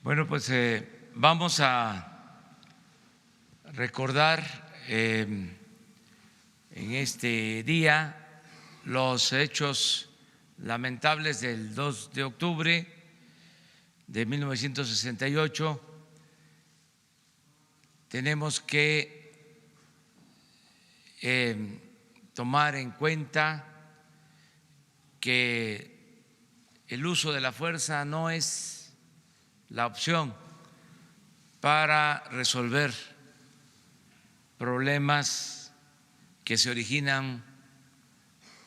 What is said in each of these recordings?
Bueno, pues vamos a recordar en este día los hechos lamentables del 2 de octubre de 1968. Tenemos que tomar en cuenta que el uso de la fuerza no es la opción para resolver problemas que se originan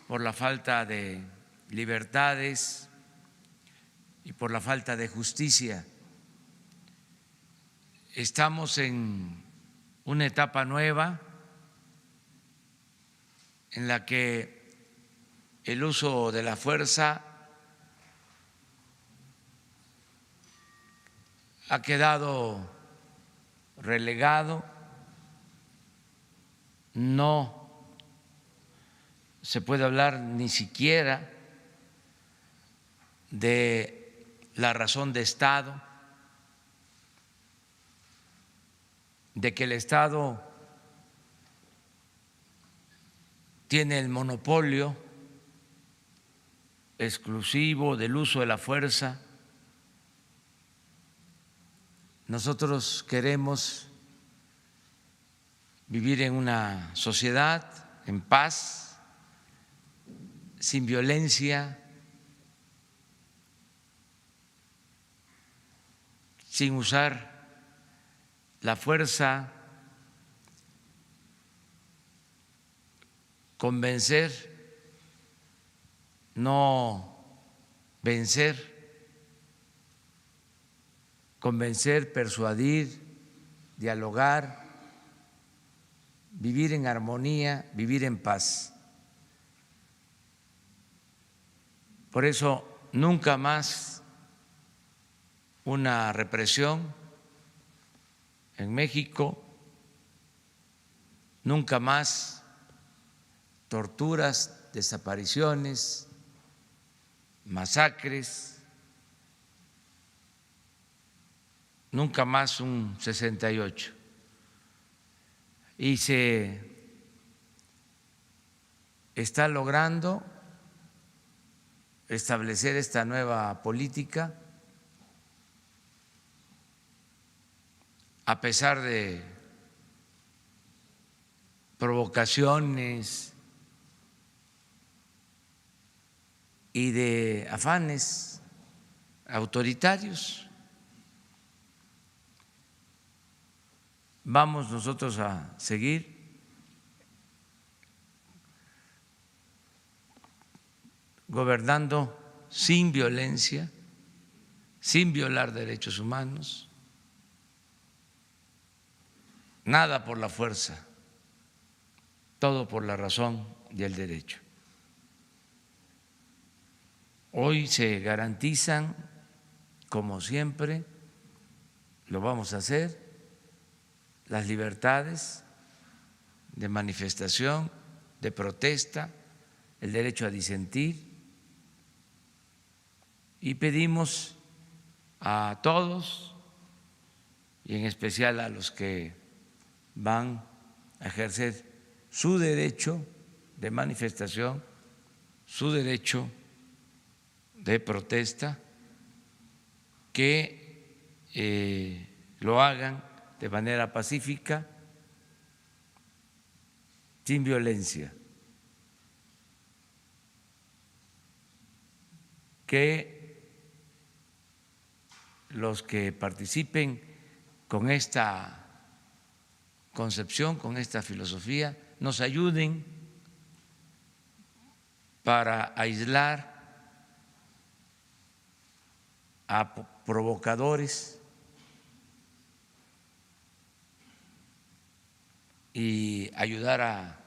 por la falta de libertades y por la falta de justicia. Estamos en una etapa nueva en la que el uso de la fuerza ha quedado relegado, no se puede hablar ni siquiera de la razón de Estado, de que el Estado tiene el monopolio exclusivo del uso de la fuerza. Nosotros queremos vivir en una sociedad en paz, sin violencia, sin usar la fuerza, convencer, no vencer. Convencer, persuadir, dialogar, vivir en armonía, vivir en paz. Por eso, nunca más una represión en México, nunca más torturas, desapariciones, masacres. Nunca más un 68. Y se está logrando establecer esta nueva política a pesar de provocaciones y de afanes autoritarios. Vamos nosotros a seguir gobernando sin violencia, sin violar derechos humanos, nada por la fuerza, todo por la razón y el derecho. Hoy se garantizan, como siempre, lo vamos a hacer, las libertades de manifestación, de protesta, el derecho a disentir, y pedimos a todos, y en especial a los que van a ejercer su derecho de manifestación, su derecho de protesta, que lo hagan de manera pacífica, sin violencia, que los que participen con esta concepción, con esta filosofía, nos ayuden para aislar a provocadores y ayudar a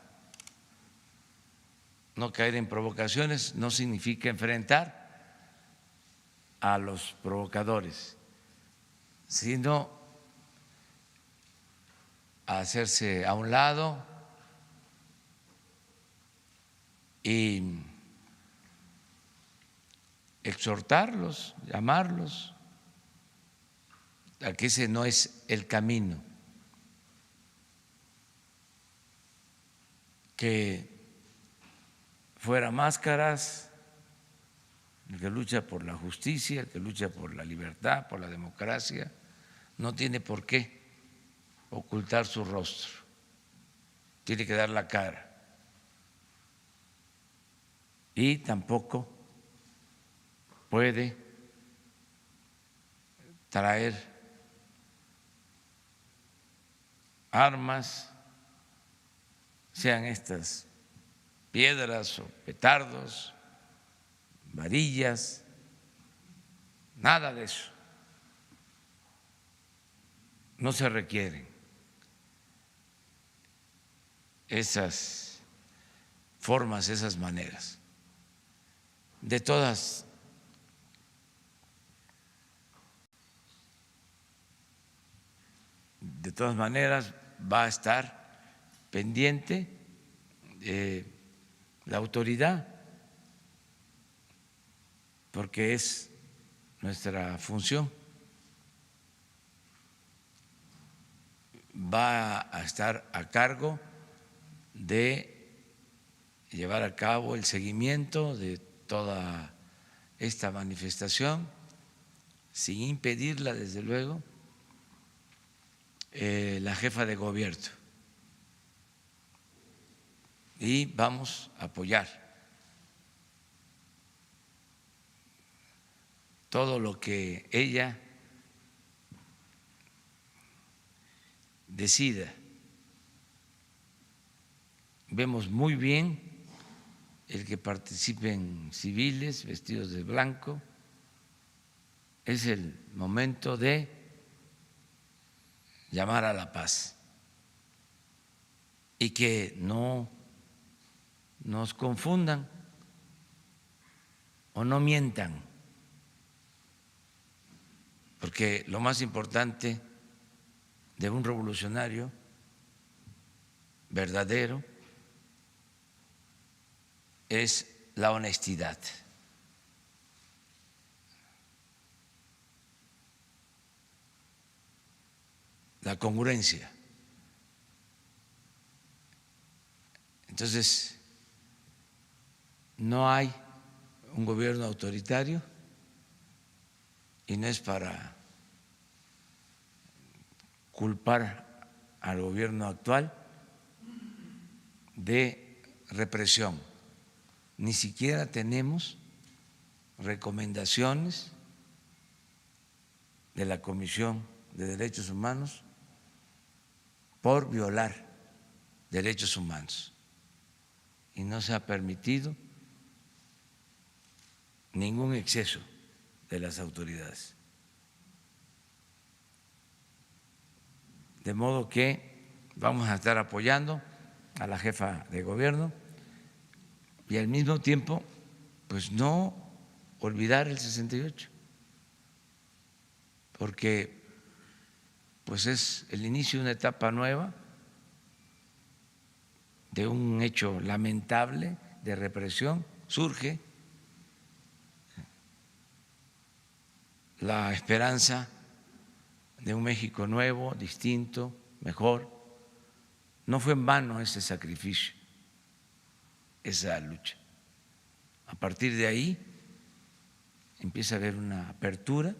no caer en provocaciones. No significa enfrentar a los provocadores, sino a hacerse a un lado y exhortarlos, llamarlos a que ese no es el camino, que fuera máscaras, el que lucha por la justicia, el que lucha por la libertad, por la democracia, no tiene por qué ocultar su rostro, tiene que dar la cara. Y tampoco puede traer armas, sean estas piedras o petardos, varillas, nada de eso. No se requieren esas formas, esas maneras. De todas maneras va a estar pendiente la autoridad, porque es nuestra función. Va a estar a cargo de llevar a cabo el seguimiento de toda esta manifestación, sin impedirla, desde luego, la jefa de gobierno. Y vamos a apoyar todo lo que ella decida. Vemos muy bien el que participen civiles vestidos de blanco. Es el momento de llamar a la paz y que no nos confundan o no mientan, porque lo más importante de un revolucionario verdadero es la honestidad. La congruencia. Entonces, no hay un gobierno autoritario y no es para culpar al gobierno actual de represión. Ni siquiera tenemos recomendaciones de la Comisión de Derechos Humanos por violar derechos humanos. Y no se ha permitido ningún exceso de las autoridades. De modo que vamos a estar apoyando a la jefa de gobierno y al mismo tiempo, pues no olvidar el 68, porque pues es el inicio de una etapa nueva, de un hecho lamentable de represión. Surge la esperanza de un México nuevo, distinto, mejor. No fue en vano ese sacrificio, esa lucha. A partir de ahí empieza a haber una apertura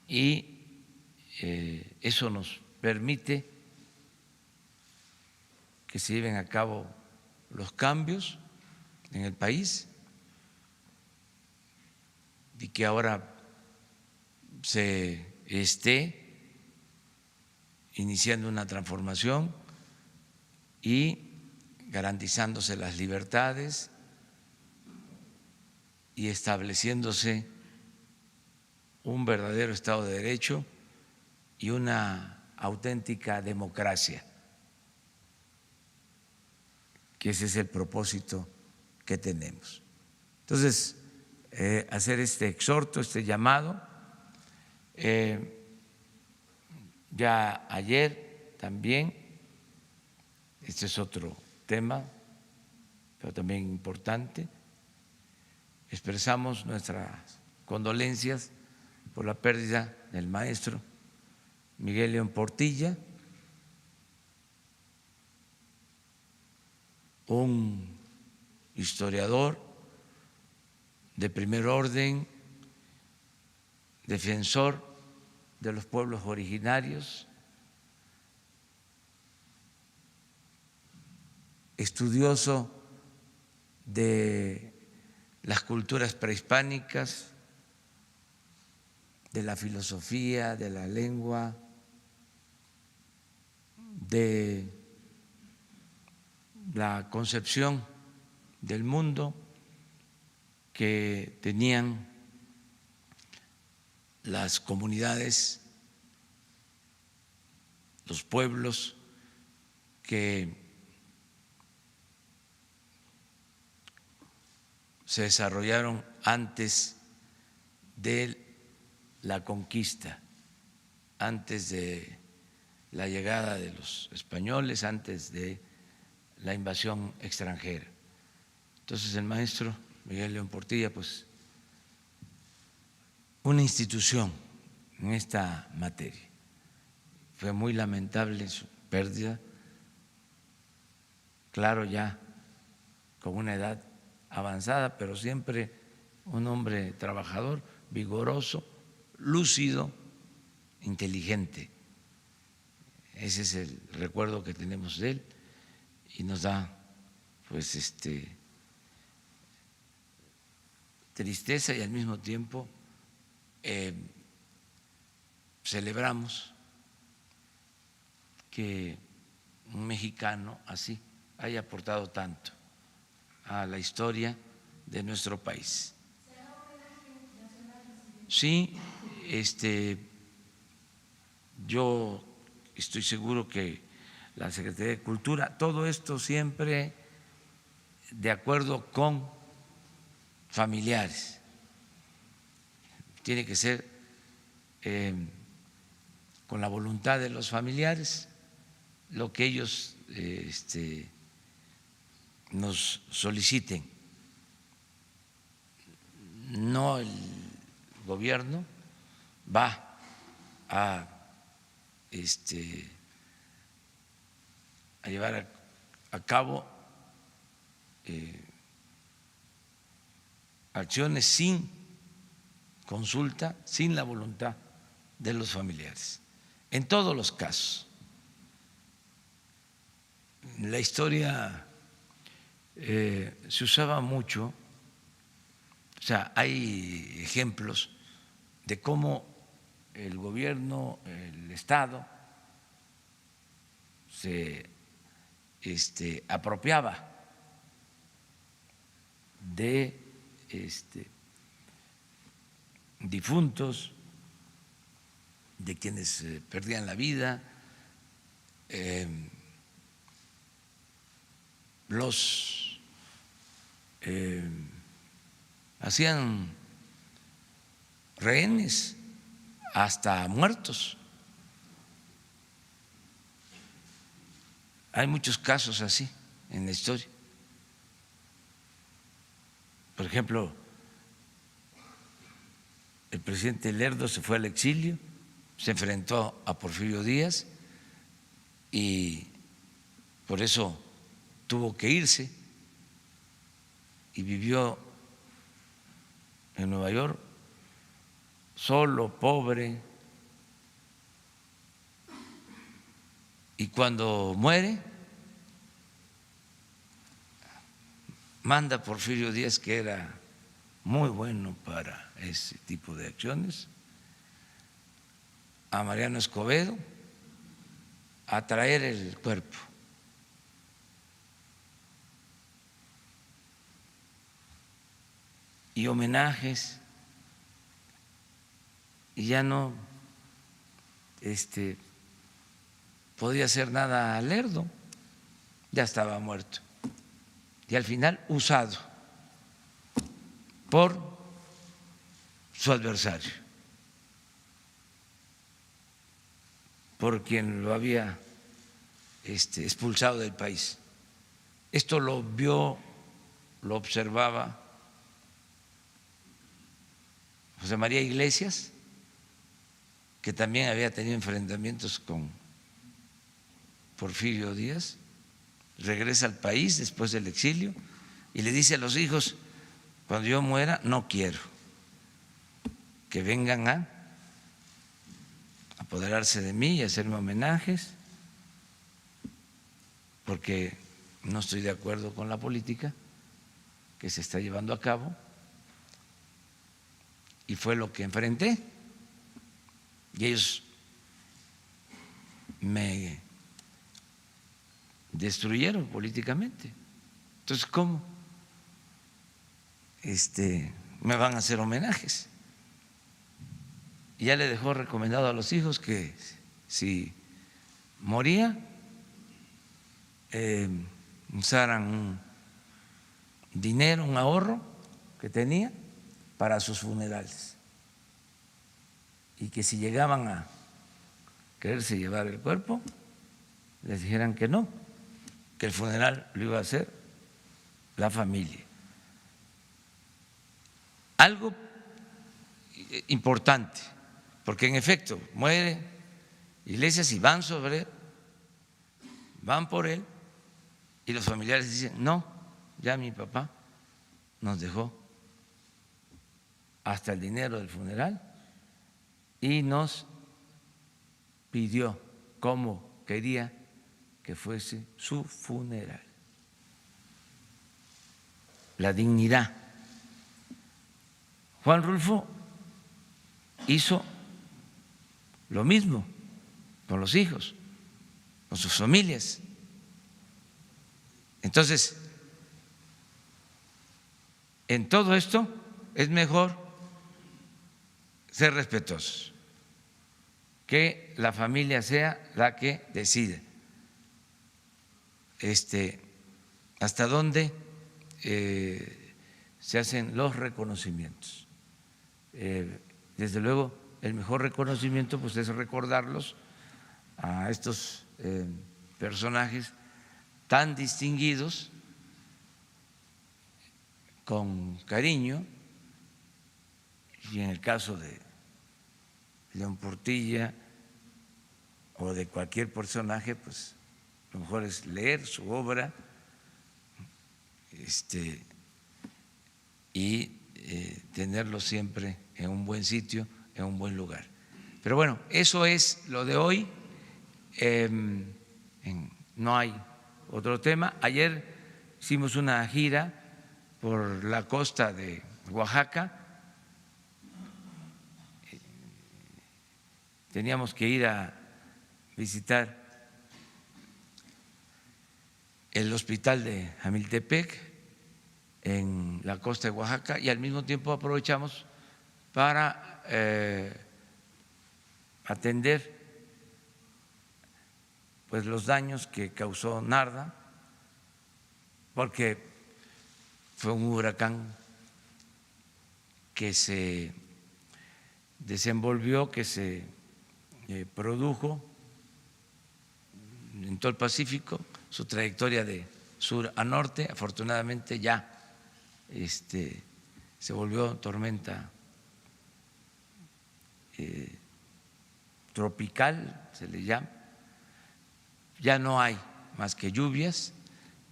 y eso nos permite que se lleven a cabo los cambios en el país y que ahora se esté iniciando una transformación y garantizándose las libertades y estableciéndose un verdadero Estado de Derecho y una auténtica democracia, que ese es el propósito que tenemos. Entonces, hacer este exhorto, este llamado. Ya ayer también, este es otro tema, pero también importante. Expresamos nuestras condolencias por la pérdida del maestro Miguel León Portilla, un historiador de primer orden, defensor de los pueblos originarios, estudioso de las culturas prehispánicas, de la filosofía, de la lengua, de la concepción del mundo que tenían las comunidades, los pueblos que se desarrollaron antes de la conquista, antes de la llegada de los españoles, antes de la invasión extranjera. Entonces el maestro Miguel León Portilla, pues una institución en esta materia. Fue muy lamentable su pérdida, claro, ya con una edad avanzada, pero siempre un hombre trabajador, vigoroso, lúcido, inteligente. Ese es el recuerdo que tenemos de él y nos da pues tristeza y al mismo tiempo celebramos que un mexicano así haya aportado tanto a la historia de nuestro país. Sí, yo estoy seguro que la Secretaría de Cultura, todo esto siempre de acuerdo con familiares, tiene que ser con la voluntad de los familiares, lo que ellos nos soliciten. No el gobierno va a llevar a cabo acciones sin consulta, sin la voluntad de los familiares, en todos los casos. En la historia se usaba mucho, o sea, hay ejemplos de cómo el gobierno, el Estado, se apropiaba de difuntos, de quienes perdían la vida, los hacían rehenes hasta muertos. Hay muchos casos así en la historia. Por ejemplo, el presidente Lerdo se fue al exilio, se enfrentó a Porfirio Díaz y por eso tuvo que irse y vivió en Nueva York solo, pobre, y cuando muere manda Porfirio Díaz, que era muy bueno para ese tipo de acciones, a Mariano Escobedo a traer el cuerpo. Y homenajes, y ya no podía hacer nada a Lerdo, ya estaba muerto. Y al final usado por su adversario, por quien lo había expulsado del país. Esto lo vio lo observaba José María Iglesias, que también había tenido enfrentamientos con Porfirio Díaz, regresa al país después del exilio y le dice a los hijos: cuando yo muera no quiero que vengan a apoderarse de mí y hacerme homenajes, porque no estoy de acuerdo con la política que se está llevando a cabo. Y fue lo que enfrenté. Y ellos me destruyeron políticamente. Entonces, ¿cómo me van a hacer homenajes? Y ya le dejó recomendado a los hijos que si moría, usaran un dinero, un ahorro que tenía para sus funerales, y que si llegaban a quererse llevar el cuerpo, les dijeran que no, que el funeral lo iba a hacer la familia. Algo importante, porque en efecto muere Iglesias y van sobre él, van por él, y los familiares dicen: no, ya mi papá nos dejó hasta el dinero del funeral y nos pidió cómo quería que fuese su funeral. La dignidad. Juan Rulfo hizo lo mismo con los hijos, con sus familias. Entonces, en todo esto es mejor ser respetuosos, que la familia sea la que decide hasta dónde se hacen los reconocimientos. Desde luego, el mejor reconocimiento pues es recordarlos a estos personajes tan distinguidos con cariño, y en el caso de León Portilla o de cualquier personaje, pues lo mejor es leer su obra y tenerlo siempre en un buen sitio, en un buen lugar. Pero bueno, eso es lo de hoy. No hay otro tema. Ayer hicimos una gira por la costa de Oaxaca. Teníamos que ir a visitar el hospital de Jamiltepec en la costa de Oaxaca, y al mismo tiempo aprovechamos para atender pues los daños que causó Narda, porque fue un huracán que se desenvolvió, que se produjo en todo el Pacífico, su trayectoria de sur a norte. Afortunadamente ya se volvió tormenta tropical, se le llama. Ya no hay más que lluvias,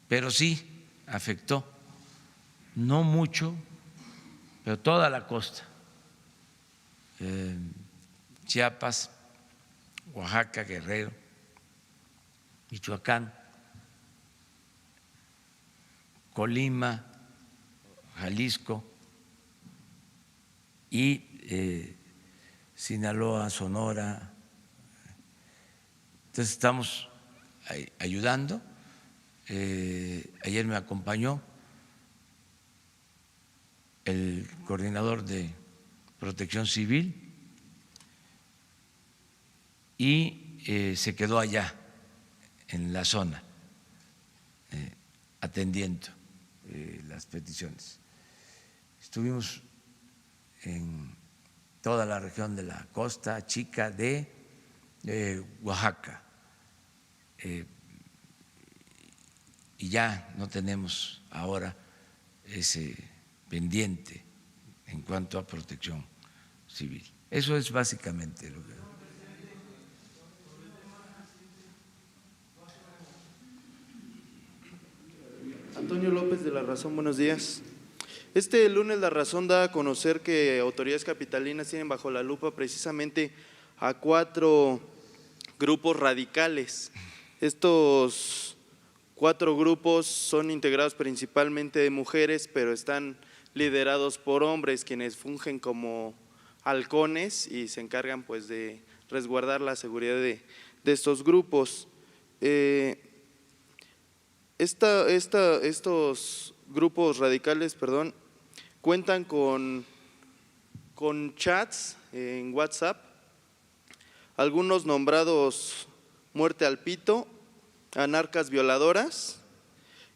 pero sí afectó, no mucho, pero toda la costa, Chiapas, Oaxaca, Guerrero, Michoacán, Colima, Jalisco y Sinaloa, Sonora. Entonces estamos ayudando. Ayer me acompañó el coordinador de Protección Civil y se quedó allá en la zona atendiendo las peticiones. Estuvimos en toda la región de la Costa Chica de Oaxaca, y ya no tenemos ahora ese pendiente en cuanto a protección civil. Eso es básicamente lo que… Antonio López de La Razón, buenos días. Este lunes La Razón da a conocer que autoridades capitalinas tienen bajo la lupa precisamente a 4 grupos radicales. Estos 4 grupos son integrados principalmente de mujeres, pero están liderados por hombres, quienes fungen como halcones y se encargan pues de resguardar la seguridad de estos grupos. Estos grupos radicales, cuentan con chats en WhatsApp, algunos nombrados Muerte al Pito, Anarcas Violadoras.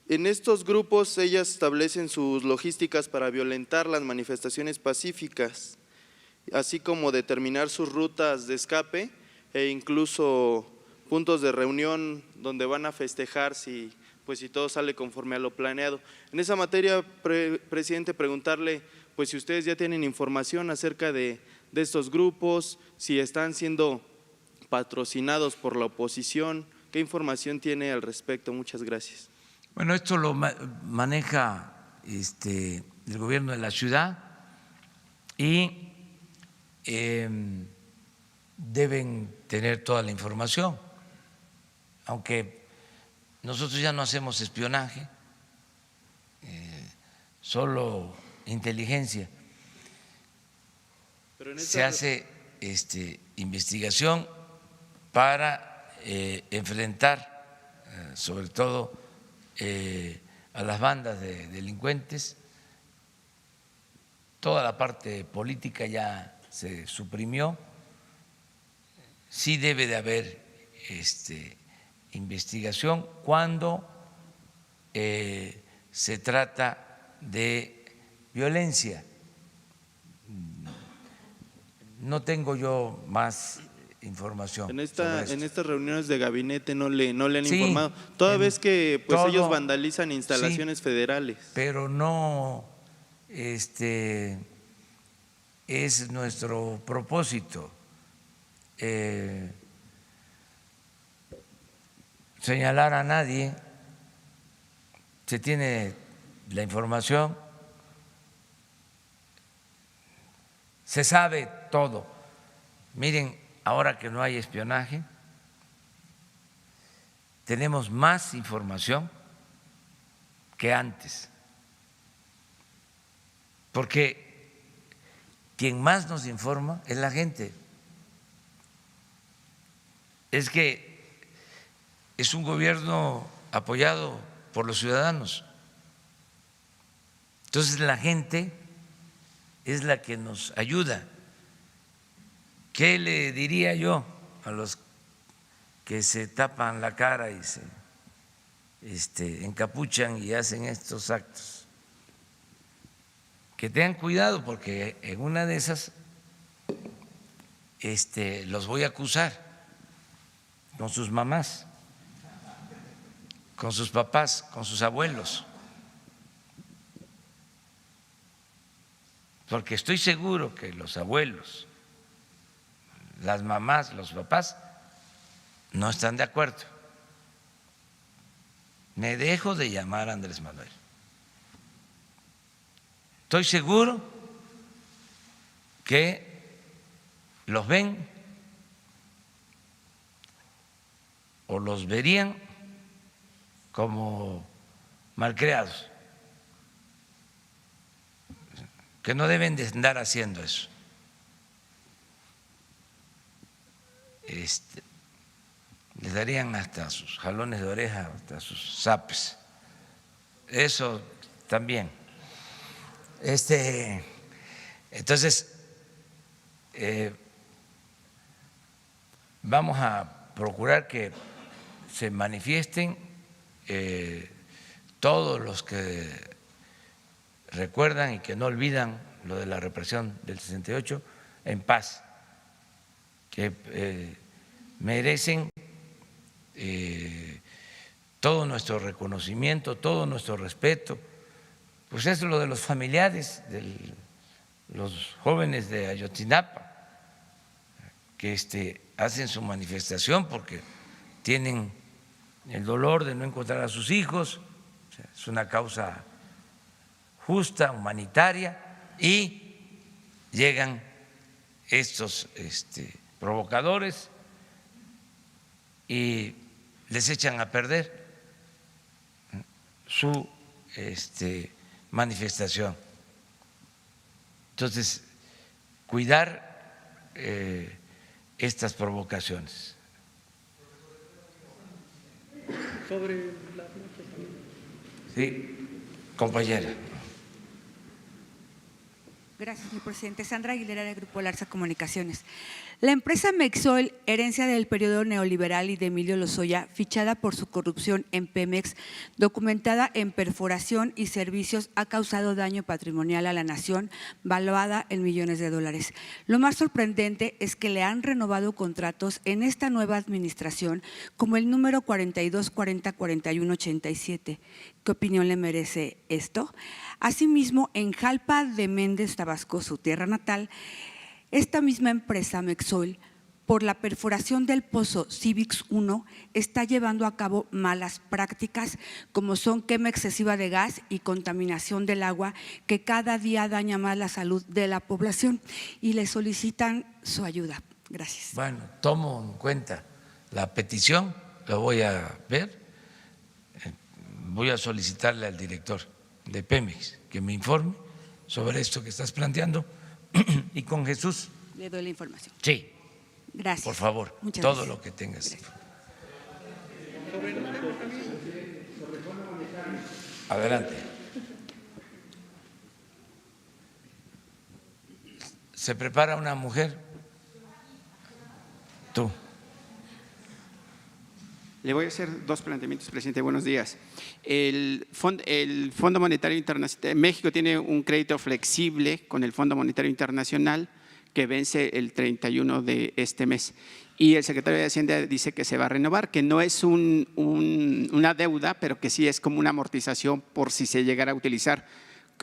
En estos grupos ellas establecen sus logísticas para violentar las manifestaciones pacíficas, así como determinar sus rutas de escape e incluso puntos de reunión donde van a festejar si todo sale conforme a lo planeado. En esa materia, presidente, preguntarle pues si ustedes ya tienen información acerca de estos grupos, si están siendo patrocinados por la oposición, ¿qué información tiene al respecto? Muchas gracias. Bueno, esto lo maneja el gobierno de la ciudad y deben tener toda la información, aunque nosotros ya no hacemos espionaje, solo inteligencia. Se hace investigación para enfrentar sobre todo a las bandas de delincuentes. Toda la parte política ya se suprimió. Sí debe de haber investigación cuando se trata de violencia. No tengo yo más información. En estas reuniones de gabinete no le han sí, informado, toda vez que pues todo, ellos vandalizan instalaciones sí, federales. Pero no es nuestro propósito señalar a nadie. Se tiene la información, se sabe todo. Miren, ahora que no hay espionaje, tenemos más información que antes, porque quien más nos informa es la gente. Es que es un gobierno apoyado por los ciudadanos. Entonces la gente es la que nos ayuda. ¿Qué le diría yo a los que se tapan la cara y se encapuchan y hacen estos actos? Que tengan cuidado, porque en una de esas los voy a acusar con sus mamás, con sus papás, con sus abuelos, porque estoy seguro que los abuelos, las mamás, los papás no están de acuerdo. Me dejo de llamar Andrés Manuel. Estoy seguro que los ven o los verían como malcriados, que no deben de andar haciendo eso. Les darían hasta sus jalones de oreja, hasta sus zapes. Eso también. Entonces, vamos a procurar que se manifiesten todos los que recuerdan y que no olvidan lo de la represión del 68 en paz, que merecen todo nuestro reconocimiento, todo nuestro respeto, pues es lo de los familiares de los jóvenes de Ayotzinapa, que hacen su manifestación porque tienen el dolor de no encontrar a sus hijos. O sea, es una causa justa, humanitaria, y llegan estos provocadores y les echan a perder su manifestación. Entonces, cuidar estas provocaciones. Sobre las noches también. Sí, compañera. Gracias, señor presidente. Sandra Aguilera, del Grupo Larsa Comunicaciones. La empresa Mexoil, herencia del periodo neoliberal y de Emilio Lozoya, fichada por su corrupción en Pemex, documentada en perforación y servicios, ha causado daño patrimonial a la nación, valuada en millones de dólares. Lo más sorprendente es que le han renovado contratos en esta nueva administración, como el número 42404187. ¿Qué opinión le merece esto? Asimismo, en Jalpa de Méndez, Tabasco, su tierra natal, esta misma empresa Mexoil, por la perforación del pozo Civix 1, está llevando a cabo malas prácticas como son quema excesiva de gas y contaminación del agua, que cada día daña más la salud de la población, y le solicitan su ayuda. Gracias. Bueno, tomo en cuenta la petición, lo voy a ver, voy a solicitarle al director de Pemex que me informe sobre esto que estás planteando. Y con Jesús. Le doy la información. Sí. Gracias. Por favor, muchas todo gracias. lo que tengas. Gracias. Adelante. ¿Se prepara una mujer? Tú. Le voy a hacer dos planteamientos, presidente. Buenos días. El Fondo Monetario Internacional, México tiene un crédito flexible con el Fondo Monetario Internacional que vence el 31 de este mes. Y el secretario de Hacienda dice que se va a renovar, que no es una deuda, pero que sí es como una amortización por si se llegara a utilizar.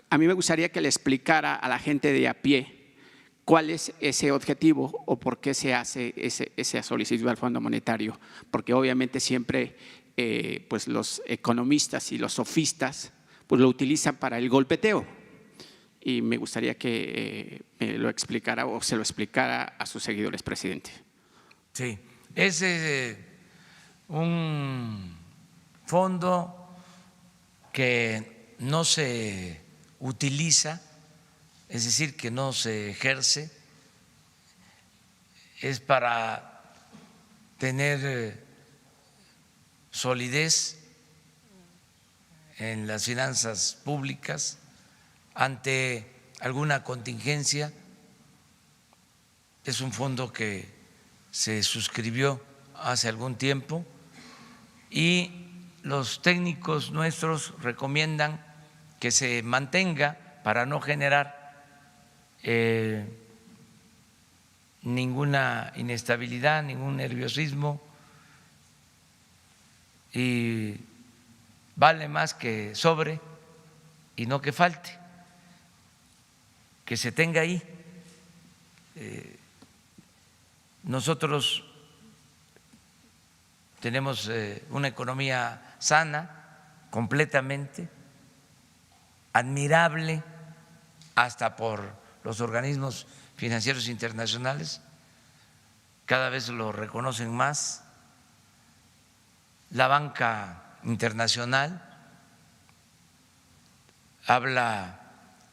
A mí me gustaría que le explicara a la gente de a pie cuál es ese objetivo o por qué se hace esa solicitud al Fondo Monetario, porque obviamente siempre pues los economistas y los sofistas pues lo utilizan para el golpeteo, y me gustaría que me lo explicara o se lo explicara a sus seguidores, presidente. Sí, es un fondo que no se utiliza, es decir, que no se ejerce, es para tener solidez en las finanzas públicas ante alguna contingencia. Es un fondo que se suscribió hace algún tiempo y los técnicos nuestros recomiendan que se mantenga para no generar ninguna inestabilidad, ningún nerviosismo, y vale más que sobre y no que falte, que se tenga ahí. Nosotros tenemos una economía sana, completamente admirable, hasta por los organismos financieros internacionales, cada vez lo reconocen más. La banca internacional habla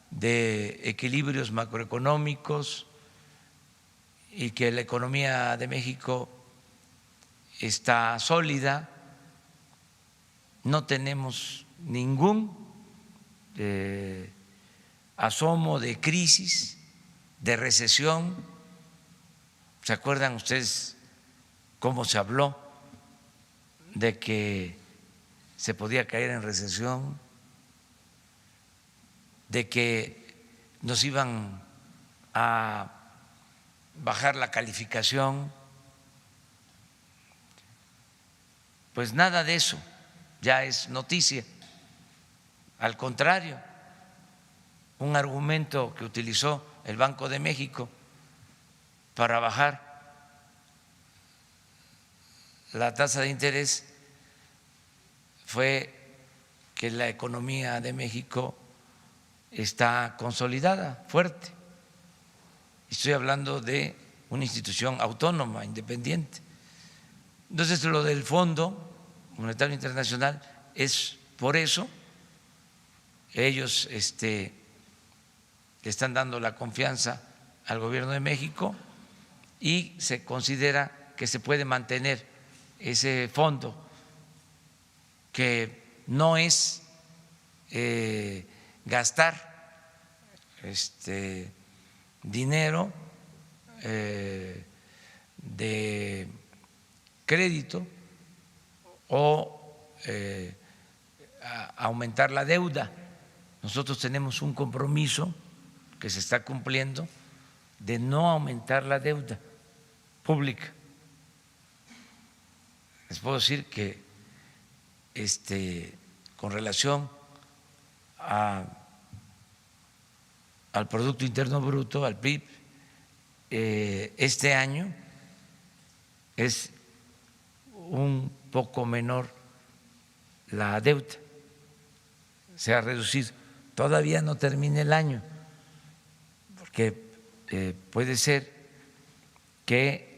de equilibrios macroeconómicos y que la economía de México está sólida, no tenemos ningún asomo de crisis, de recesión. ¿Se acuerdan ustedes cómo se habló de que se podía caer en recesión, de que nos iban a bajar la calificación? Pues nada de eso ya es noticia. Al contrario, un argumento que utilizó el Banco de México para bajar la tasa de interés fue que la economía de México está consolidada, fuerte. Estoy hablando de una institución autónoma, independiente. Entonces, lo del Fondo Monetario Internacional es por eso. Ellos le están dando la confianza al Gobierno de México y se considera que se puede mantener ese fondo, que no es gastar dinero de crédito o aumentar la deuda. Nosotros tenemos un compromiso que se está cumpliendo de no aumentar la deuda pública. Les puedo decir que con relación al Producto Interno Bruto, al PIB, este año es un poco menor la deuda, se ha reducido. Todavía no termina el año, porque puede ser que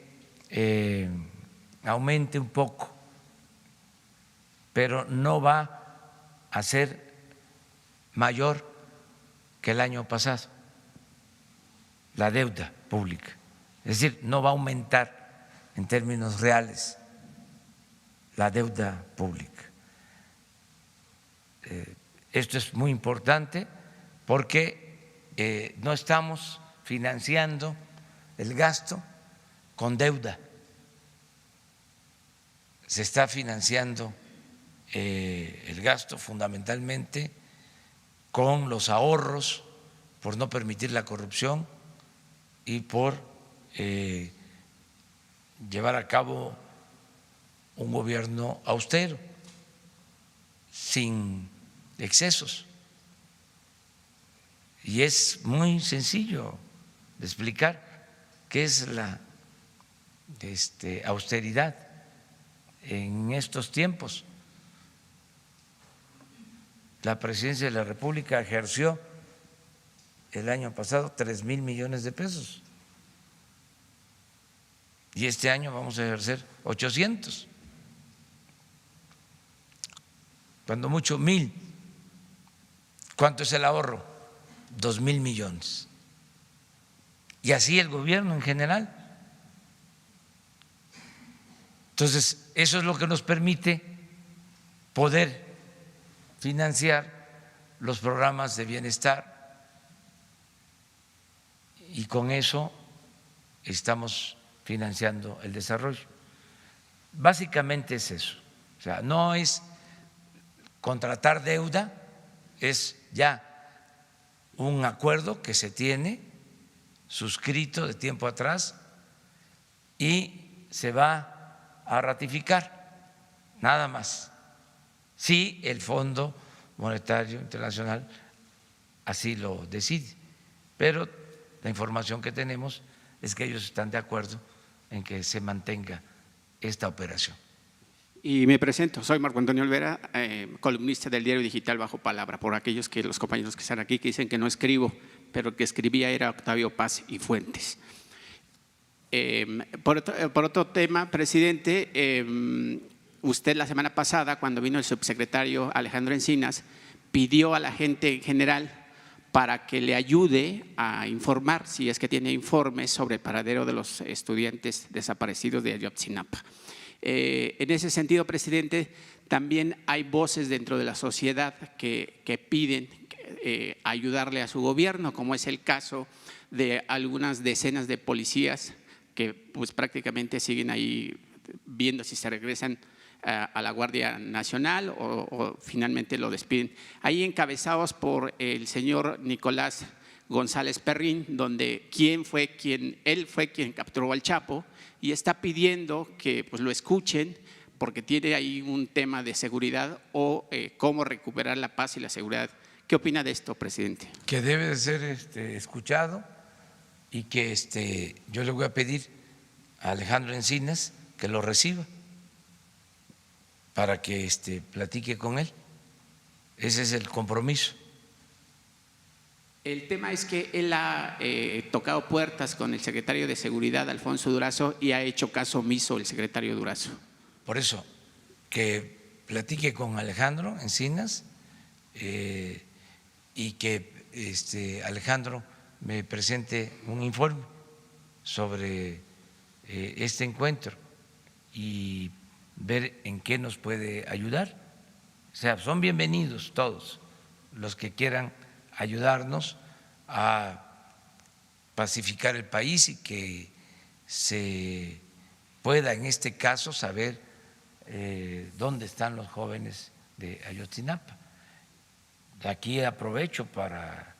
aumente un poco, pero no va a ser mayor que el año pasado, la deuda pública. Es decir, no va a aumentar en términos reales la deuda pública. Esto es muy importante porque no estamos financiando el gasto con deuda, se está financiando el gasto fundamentalmente con los ahorros, por no permitir la corrupción y por llevar a cabo un gobierno austero, sin excesos. Y es muy sencillo de explicar qué es la austeridad en estos tiempos. La Presidencia de la República ejerció el año pasado 3,000 millones de pesos y este año vamos a ejercer 800, cuando mucho 1,000. ¿Cuánto es el ahorro? 2,000 millones. Y así el gobierno en general. Entonces, eso es lo que nos permite poder financiar los programas de bienestar y con eso estamos financiando el desarrollo. Básicamente es eso. O sea, no es contratar deuda, es ya un acuerdo que se tiene suscrito de tiempo atrás y se va a ratificar, nada más, si el Fondo Monetario Internacional así lo decide. Pero la información que tenemos es que ellos están de acuerdo en que se mantenga esta operación. Y me presento, soy Marco Antonio Olvera, columnista del diario digital Bajo Palabra, por aquellos que los compañeros que están aquí que dicen que no escribo, pero el que escribía era Octavio Paz y Fuentes. Por otro tema, presidente, usted la semana pasada, cuando vino el subsecretario Alejandro Encinas, pidió a la gente en general para que le ayude a informar, si es que tiene informes sobre el paradero de los estudiantes desaparecidos de Ayotzinapa. En ese sentido, presidente, también hay voces dentro de la sociedad que piden ayudarle a su gobierno, como es el caso de algunas decenas de policías que pues prácticamente siguen ahí viendo si se regresan a la Guardia Nacional o finalmente lo despiden. Ahí encabezados por el señor Nicolás González Perrín, donde él fue quien capturó al Chapo y está pidiendo que pues lo escuchen porque tiene ahí un tema de seguridad o cómo recuperar la paz y la seguridad ¿Qué opina de esto, presidente? Que debe de ser escuchado y que yo le voy a pedir a Alejandro Encinas que lo reciba para que platique con él. Ese es el compromiso. El tema es que él ha tocado puertas con el secretario de Seguridad, Alfonso Durazo, y ha hecho caso omiso el secretario Durazo. Por eso, que platique con Alejandro Encinas y que Alejandro me presente un informe sobre este encuentro y ver en qué nos puede ayudar. O sea, son bienvenidos todos los que quieran ayudarnos a pacificar el país y que se pueda en este caso saber dónde están los jóvenes de Ayotzinapa. Aquí aprovecho para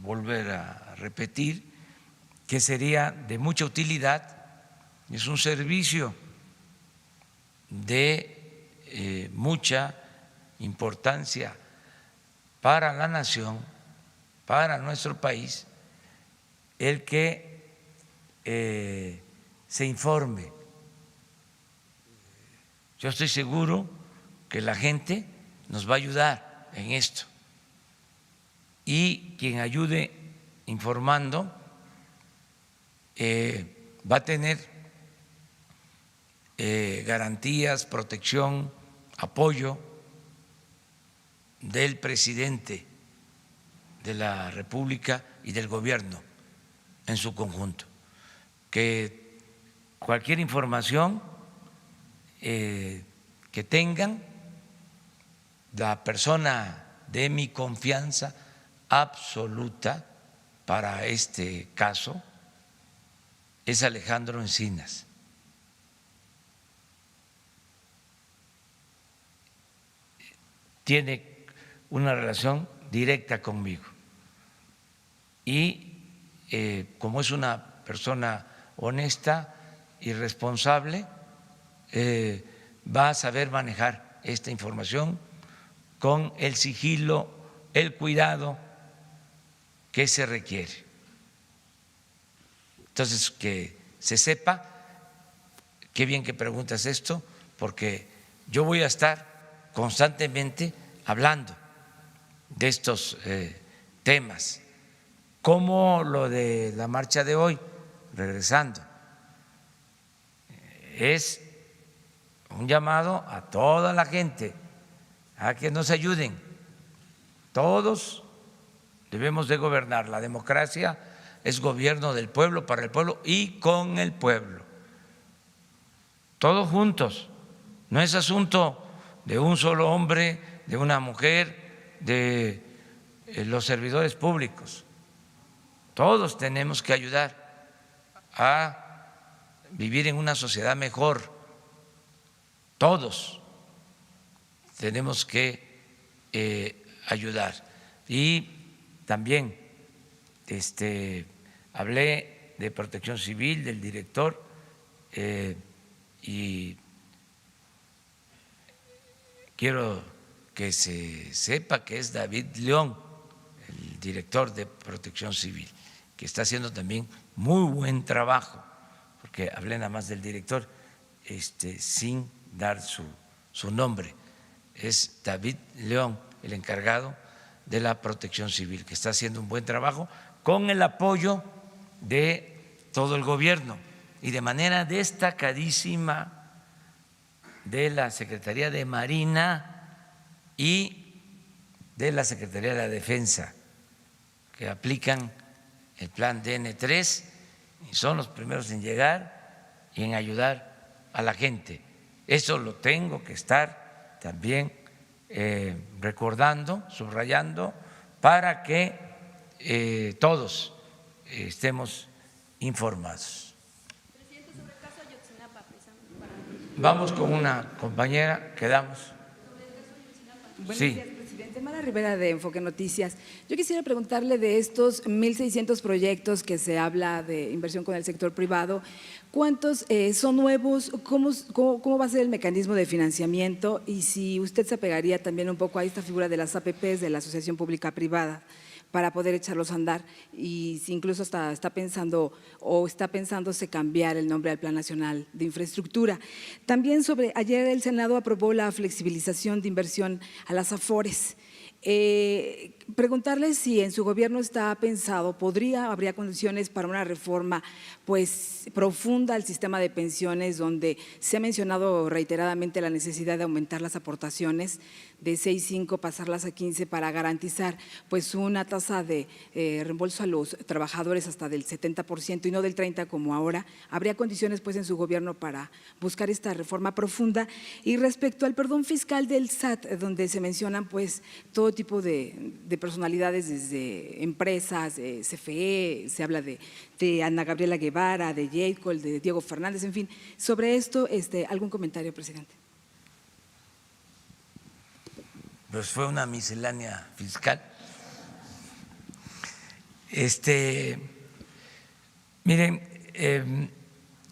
volver a repetir que sería de mucha utilidad, es un servicio de mucha importancia para la nación, para nuestro país, el que se informe. Yo estoy seguro que la gente nos va a ayudar en esto y quien ayude informando va a tener garantías, protección, apoyo del presidente de la República y del gobierno en su conjunto. Que cualquier información que tengan, la persona de mi confianza absoluta para este caso es Alejandro Encinas. Tiene una relación directa conmigo y como es una persona honesta y responsable, va a saber manejar esta información con el sigilo, el cuidado que se requiere. Entonces, que se sepa, qué bien que preguntas esto, porque yo voy a estar constantemente hablando de estos temas, como lo de la marcha de hoy, regresando, es un llamado a toda la gente a que nos ayuden. Todos debemos de gobernar. La democracia es gobierno del pueblo, para el pueblo y con el pueblo. Todos juntos. No es asunto de un solo hombre, de una mujer, de los servidores públicos. Todos tenemos que ayudar a vivir en una sociedad mejor. Todos tenemos que ayudar. Y también hablé de Protección Civil, del director, y quiero que se sepa que es David León, el director de Protección Civil, que está haciendo también muy buen trabajo, porque hablé nada más del director sin dar su nombre. Es David León, el encargado de la Protección Civil, que está haciendo un buen trabajo con el apoyo de todo el gobierno y de manera destacadísima de la Secretaría de Marina y de la Secretaría de la Defensa, que aplican el plan DN3 y son los primeros en llegar y en ayudar a la gente. Eso lo tengo que estar también recordando, subrayando, para que todos estemos informados. Presidente, sobre el caso Ayotzinapa, precisamente Vamos con una compañera, quedamos. sobre el caso Ayotzinapa. Buenos Sí. días, presidente. Mara Rivera de Enfoque Noticias. Yo quisiera preguntarle de estos 1.600 proyectos que se habla de inversión con el sector privado, ¿cuántos son nuevos? ¿Cómo va a ser el mecanismo de financiamiento? Y si usted se apegaría también un poco a esta figura de las APPs, de la Asociación Pública Privada, para poder echarlos a andar, y si incluso está pensándose cambiar el nombre al Plan Nacional de Infraestructura. También ayer el Senado aprobó la flexibilización de inversión a las AFORES. Preguntarle si en su gobierno está pensado, habría condiciones para una reforma pues profunda al sistema de pensiones, donde se ha mencionado reiteradamente la necesidad de aumentar las aportaciones de 6.5 pasarlas a 15 para garantizar pues una tasa de reembolso a los trabajadores hasta del 70% y no del 30% como ahora. ¿Habría condiciones pues en su gobierno para buscar esta reforma profunda? Y respecto al perdón fiscal del SAT, donde se mencionan pues todo tipo de personalidades, desde empresas, CFE, se habla de Ana Gabriela Guevara, de J. de Diego Fernández, en fin. Sobre esto, ¿algún comentario, presidente? Pues fue una miscelánea fiscal. Miren,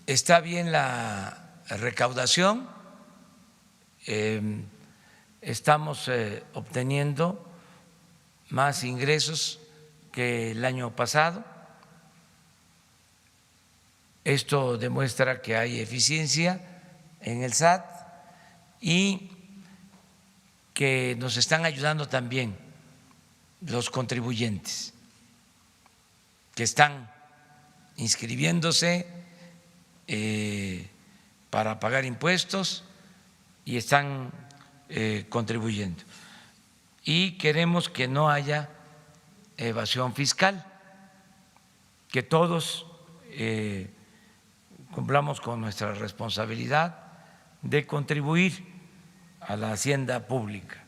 está bien la recaudación, estamos obteniendo más ingresos que el año pasado. Esto demuestra que hay eficiencia en el SAT y que nos están ayudando también los contribuyentes que están inscribiéndose para pagar impuestos y están contribuyendo. Y queremos que no haya evasión fiscal, que todos cumplamos con nuestra responsabilidad de contribuir a la hacienda pública.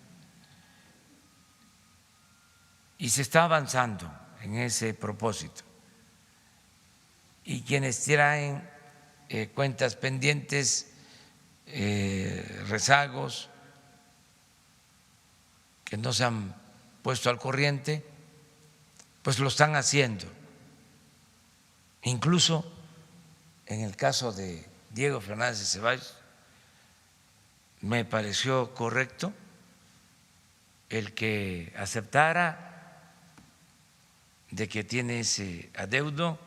Y se está avanzando en ese propósito. Y quienes traen cuentas pendientes, rezagos, que no se han puesto al corriente, pues lo están haciendo. Incluso en el caso de Diego Fernández de Ceballos, me pareció correcto el que aceptara de que tiene ese adeudo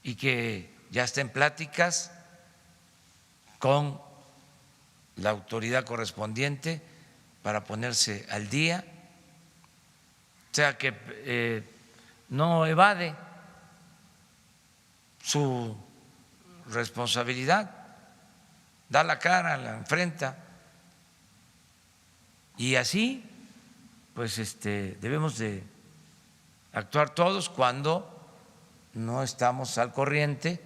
y que ya está en pláticas con la autoridad correspondiente para ponerse al día, o sea que no evade su responsabilidad, da la cara, la enfrenta, y así pues debemos de actuar todos cuando no estamos al corriente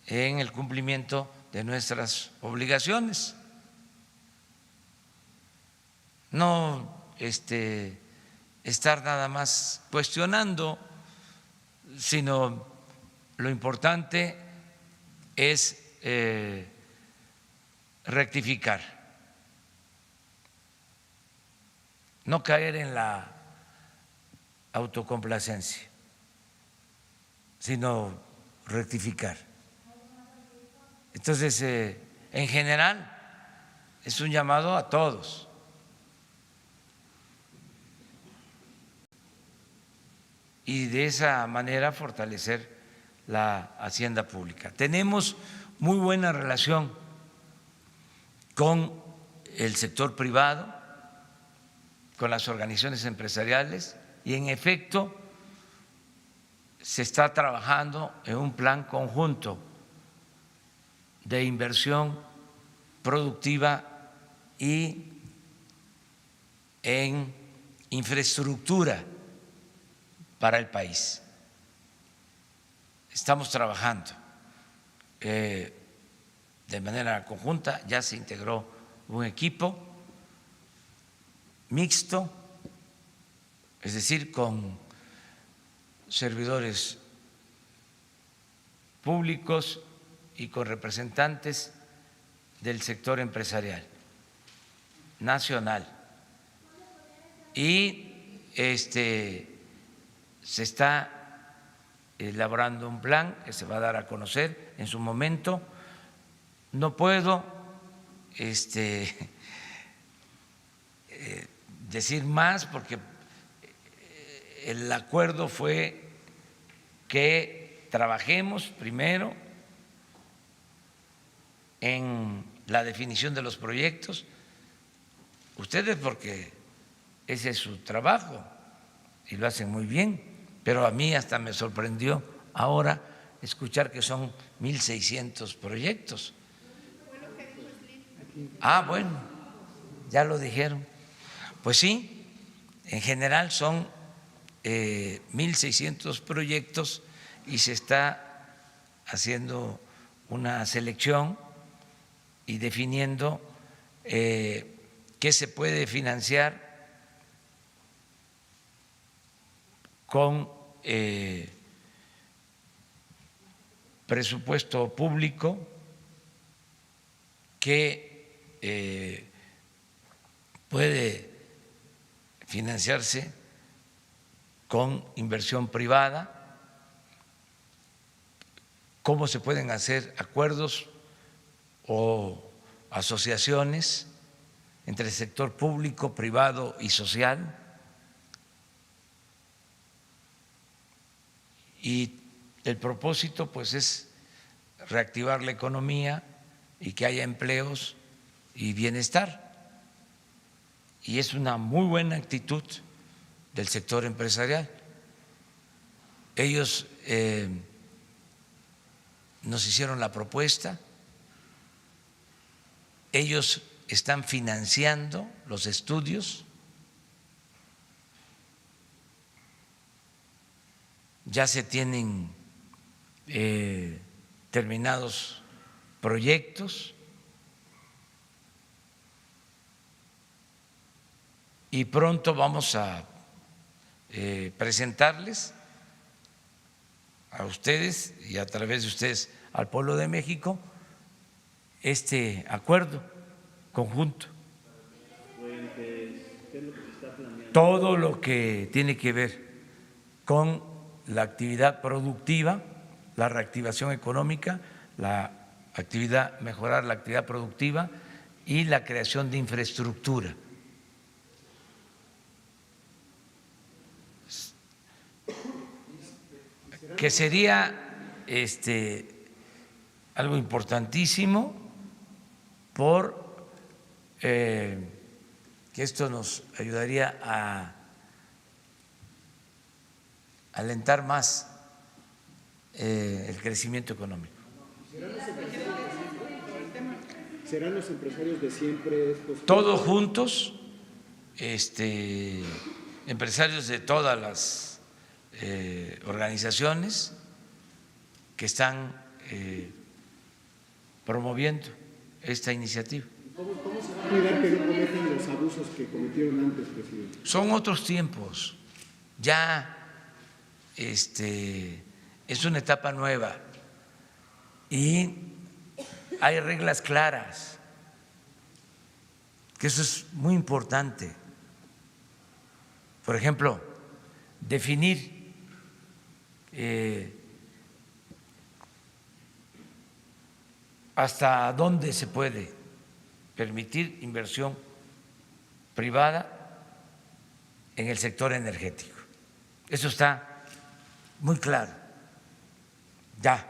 en el cumplimiento de nuestras obligaciones. No estar nada más cuestionando, sino lo importante es rectificar, no caer en la autocomplacencia, sino rectificar. Entonces, en general, es un llamado a todos. Y de esa manera fortalecer la hacienda pública. Tenemos muy buena relación con el sector privado, con las organizaciones empresariales, y en efecto se está trabajando en un plan conjunto de inversión productiva y en infraestructura para el país. Estamos trabajando de manera conjunta, ya se integró un equipo mixto, es decir, con servidores públicos y con representantes del sector empresarial nacional. y se está elaborando un plan que se va a dar a conocer en su momento. No puedo decir más porque el acuerdo fue que trabajemos primero en la definición de los proyectos, ustedes porque ese es su trabajo y lo hacen muy bien, pero a mí hasta me sorprendió ahora escuchar que son 1.600 proyectos. Ah, bueno, ya lo dijeron. Pues sí, en general son 1.600 proyectos y se está haciendo una selección y definiendo qué se puede financiar con presupuesto público, que puede financiarse con inversión privada, cómo se pueden hacer acuerdos o asociaciones entre el sector público, privado y social. Y el propósito pues es reactivar la economía y que haya empleos y bienestar. Y es una muy buena actitud del sector empresarial. Ellos nos hicieron la propuesta, ellos están financiando los estudios, ya se tienen terminados proyectos y pronto vamos a presentarles a ustedes y a través de ustedes al pueblo de México este acuerdo conjunto. Todo lo que tiene que ver con la actividad productiva, la reactivación económica, mejorar la actividad productiva y la creación de infraestructura. Que sería algo importantísimo que esto nos ayudaría a alentar más el crecimiento económico. ¿Serán los empresarios de siempre estos? Todos juntos, empresarios de todas las organizaciones que están promoviendo esta iniciativa. ¿Cómo se va a cuidar que no cometan los abusos que cometieron antes, presidente? Son otros tiempos, ya es una etapa nueva y hay reglas claras, que eso es muy importante. Por ejemplo, definir hasta dónde se puede permitir inversión privada en el sector energético. Eso está muy claro, ya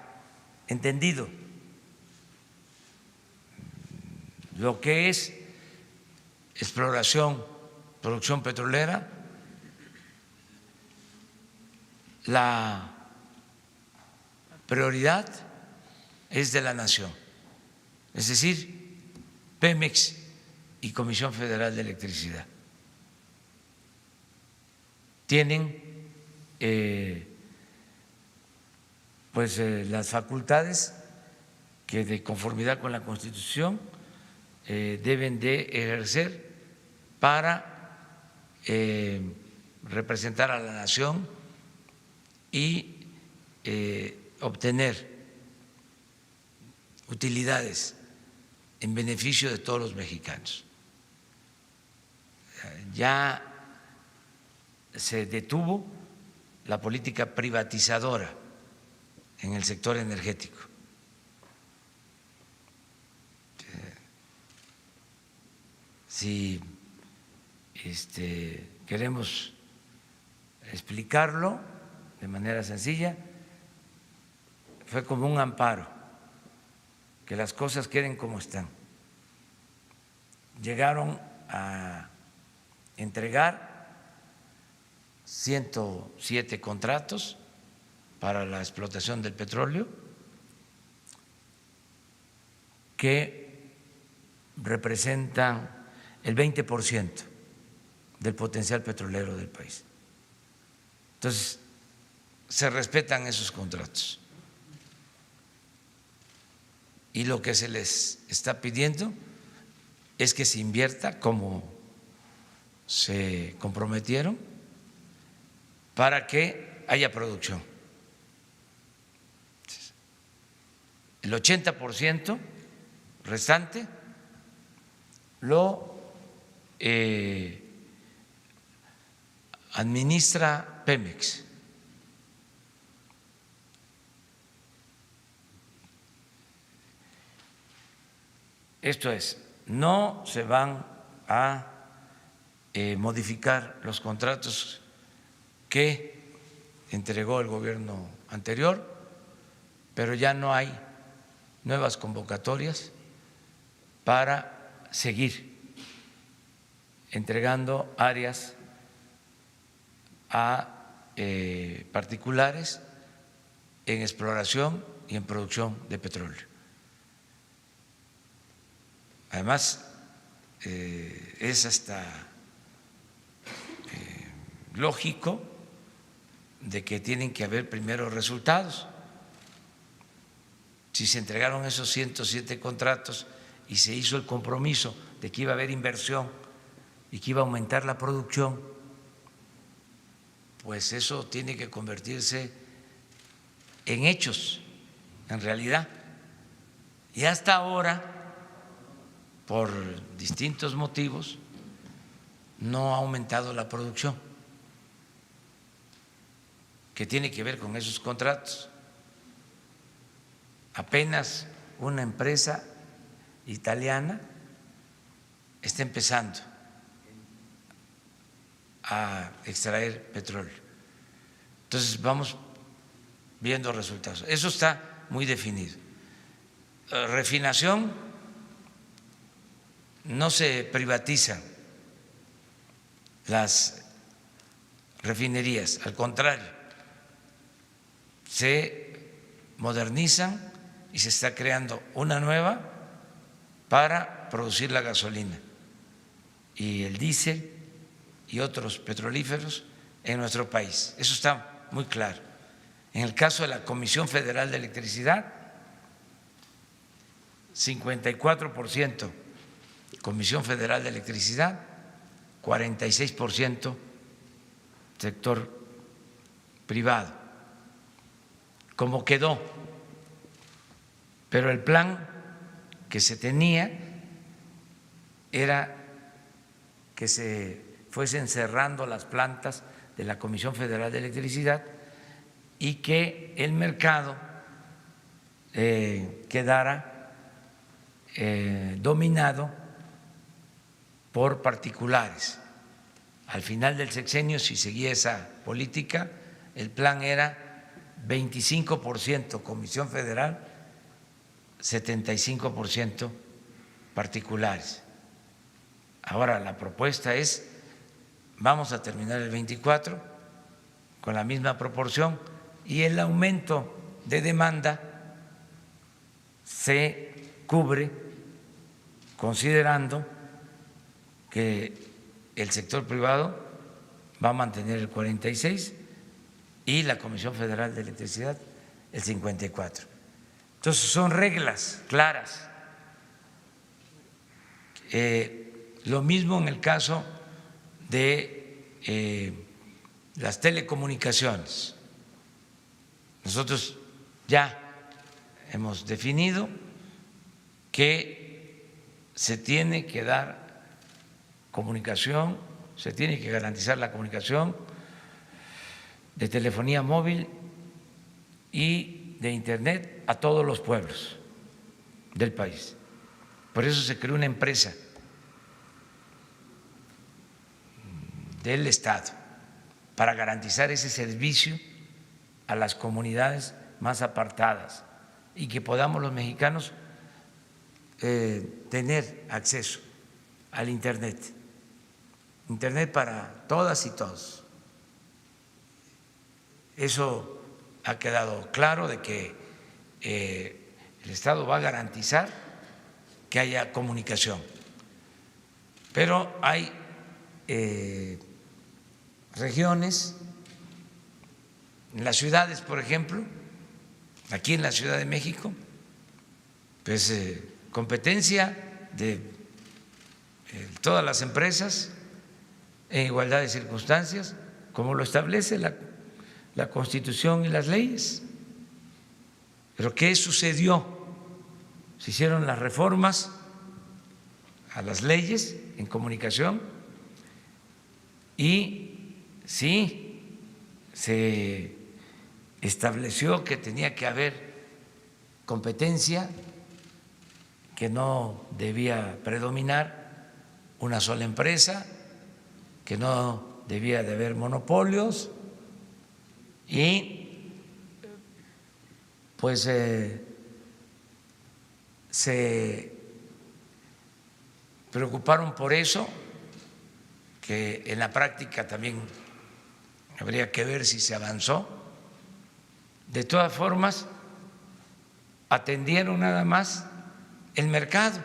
entendido. Lo que es exploración, producción petrolera, la prioridad es de la nación, es decir, Pemex y Comisión Federal de Electricidad tienen las facultades que de conformidad con la Constitución deben de ejercer para representar a la nación y obtener utilidades en beneficio de todos los mexicanos. Ya se detuvo la política privatizadora en el sector energético. Si queremos explicarlo de manera sencilla, fue como un amparo, que las cosas queden como están. Llegaron a entregar 107 contratos para la explotación del petróleo que representan el 20% del potencial petrolero del país. Entonces, se respetan esos contratos. Y lo que se les está pidiendo es que se invierta como se comprometieron para que haya producción. El 80% restante lo administra Pemex. Esto es, no se van a modificar los contratos que entregó el gobierno anterior, pero ya no hay nuevas convocatorias para seguir entregando áreas a particulares en exploración y en producción de petróleo. Además, es hasta lógico de que tienen que haber primero resultados. Si se entregaron esos 107 contratos y se hizo el compromiso de que iba a haber inversión y que iba a aumentar la producción, pues eso tiene que convertirse en hechos, en realidad. Y hasta ahora, por distintos motivos, no ha aumentado la producción, que tiene que ver con esos contratos. Apenas una empresa italiana está empezando a extraer petróleo. Entonces vamos viendo resultados. Eso está muy definido. Refinación, no se privatizan las refinerías, al contrario, se modernizan y se está creando una nueva para producir la gasolina y el diésel y otros petrolíferos en nuestro país. Eso está muy claro. En el caso de la Comisión Federal de Electricidad, 54% Comisión Federal de Electricidad, 46% sector privado, como quedó. Pero el plan que se tenía era que se fuesen cerrando las plantas de la Comisión Federal de Electricidad y que el mercado quedara dominado por particulares. Al final del sexenio, si seguía esa política, el plan era 25% Comisión Federal, 75% particulares. Ahora la propuesta es, vamos a terminar el 24 con la misma proporción y el aumento de demanda se cubre considerando que el sector privado va a mantener el 46% y la Comisión Federal de Electricidad el 54%. Entonces son reglas claras. Lo mismo en el caso de las telecomunicaciones. Nosotros ya hemos definido que se tiene que dar comunicación, se tiene que garantizar la comunicación de telefonía móvil y de internet a todos los pueblos del país. Por eso se creó una empresa del Estado para garantizar ese servicio a las comunidades más apartadas y que podamos los mexicanos tener acceso al internet para todas y todos. Eso ha quedado claro, de que el Estado va a garantizar que haya comunicación, pero hay regiones, en las ciudades, por ejemplo, aquí en la Ciudad de México, pues competencia de todas las empresas en igualdad de circunstancias, como lo establece la Constitución y las leyes. Pero ¿qué sucedió? Se hicieron las reformas a las leyes en comunicación y sí, se estableció que tenía que haber competencia, que no debía predominar una sola empresa, que no debía de haber monopolios y pues se preocuparon por eso, que en la práctica también habría que ver si se avanzó. De todas formas, atendieron nada más el mercado,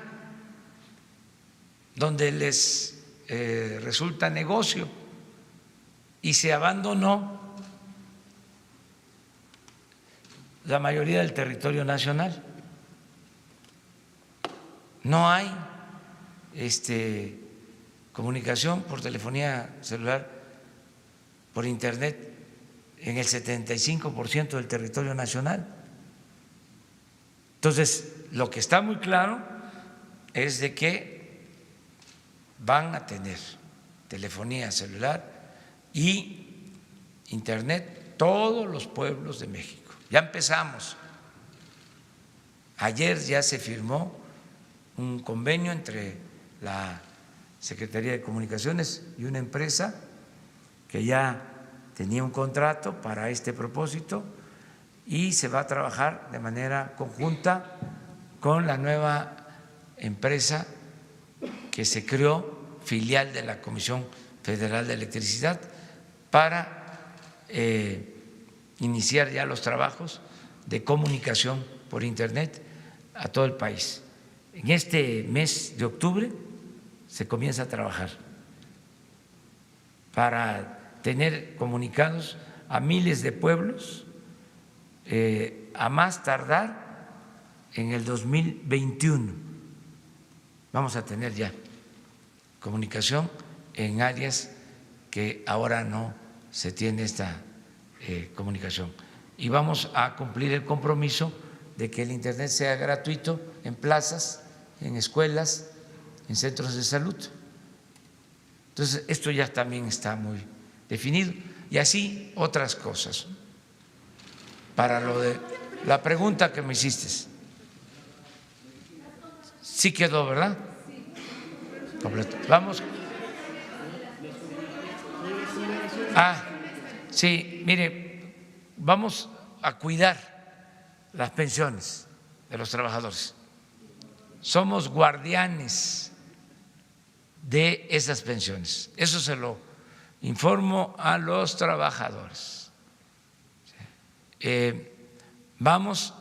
donde les resulta negocio, y se abandonó la mayoría del territorio nacional. No hay comunicación por telefonía celular, por internet, en el 75% del territorio nacional. Entonces, lo que está muy claro es de que van a tener telefonía celular y internet todos los pueblos de México. Ya empezamos. Ayer ya se firmó un convenio entre la Secretaría de Comunicaciones y una empresa que ya tenía un contrato para este propósito, y se va a trabajar de manera conjunta con la nueva empresa que se creó, filial de la Comisión Federal de Electricidad, para iniciar ya los trabajos de comunicación por internet a todo el país. En este mes de octubre se comienza a trabajar para tener comunicados a miles de pueblos, a más tardar en el 2021. Vamos a tener ya comunicación en áreas que ahora no se tiene esta comunicación. Y vamos a cumplir el compromiso de que el internet sea gratuito en plazas, en escuelas, en centros de salud. Entonces, esto ya también está muy definido, y así otras cosas. Para lo de la pregunta que me hiciste, sí quedó, ¿verdad? Completo. Vamos. Sí, mire, vamos a cuidar las pensiones de los trabajadores. Somos guardianes de esas pensiones. Eso se lo informo a los trabajadores. Vamos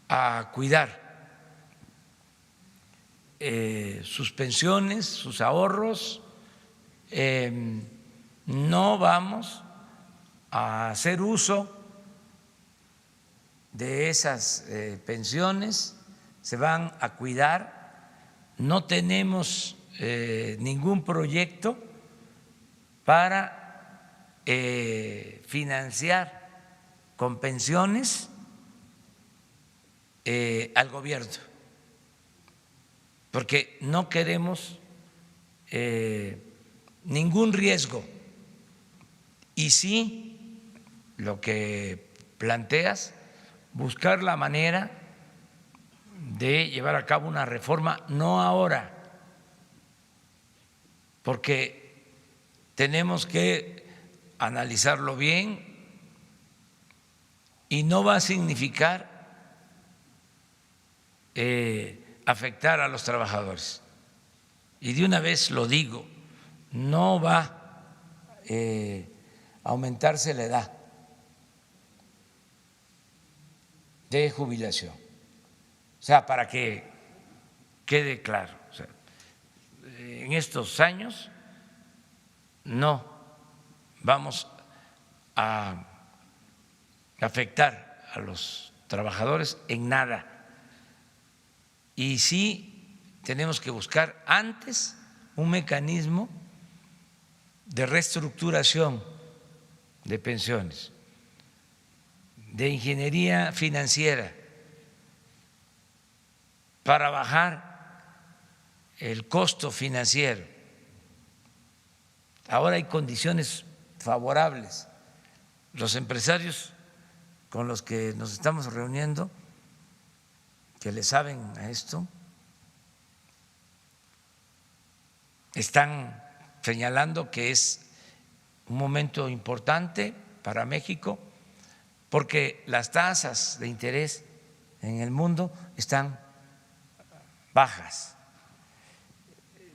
a cuidar sus pensiones, sus ahorros. No vamos a hacer uso de esas pensiones, se van a cuidar. No tenemos ningún proyecto para financiar con pensiones al gobierno, porque no queremos ningún riesgo, y sí lo que planteas, buscar la manera de llevar a cabo una reforma, no ahora, porque tenemos que analizarlo bien y no va a significar afectar a los trabajadores. Y de una vez lo digo, no va a aumentarse la edad de jubilación. O sea, para que quede claro, o sea, en estos años no vamos a afectar a los trabajadores en nada. Y sí tenemos que buscar antes un mecanismo de reestructuración de pensiones, de ingeniería financiera, para bajar el costo financiero. Ahora hay condiciones favorables. Los empresarios con los que nos estamos reuniendo, que le saben a esto, están señalando que es un momento importante para México porque las tasas de interés en el mundo están bajas.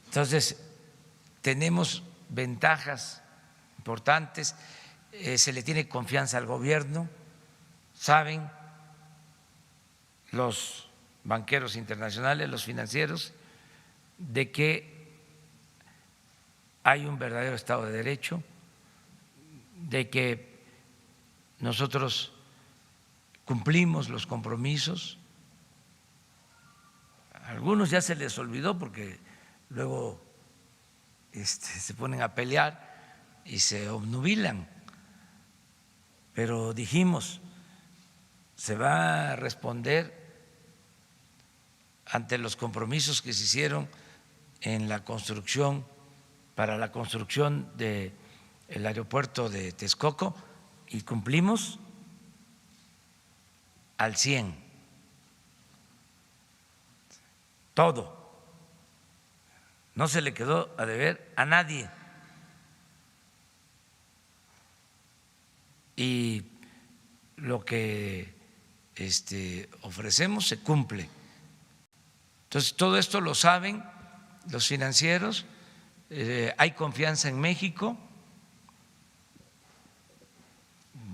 Entonces, tenemos ventajas importantes, se le tiene confianza al gobierno, saben los banqueros internacionales, los financieros, de que hay un verdadero Estado de Derecho, de que nosotros cumplimos los compromisos. A algunos ya se les olvidó porque luego se ponen a pelear y se obnubilan, pero dijimos, se va a responder ante los compromisos que se hicieron en la construcción, para la construcción del aeropuerto de Texcoco, y cumplimos al 100%, todo, no se le quedó a deber a nadie. Y lo que ofrecemos se cumple. Entonces, todo esto lo saben los financieros, hay confianza en México.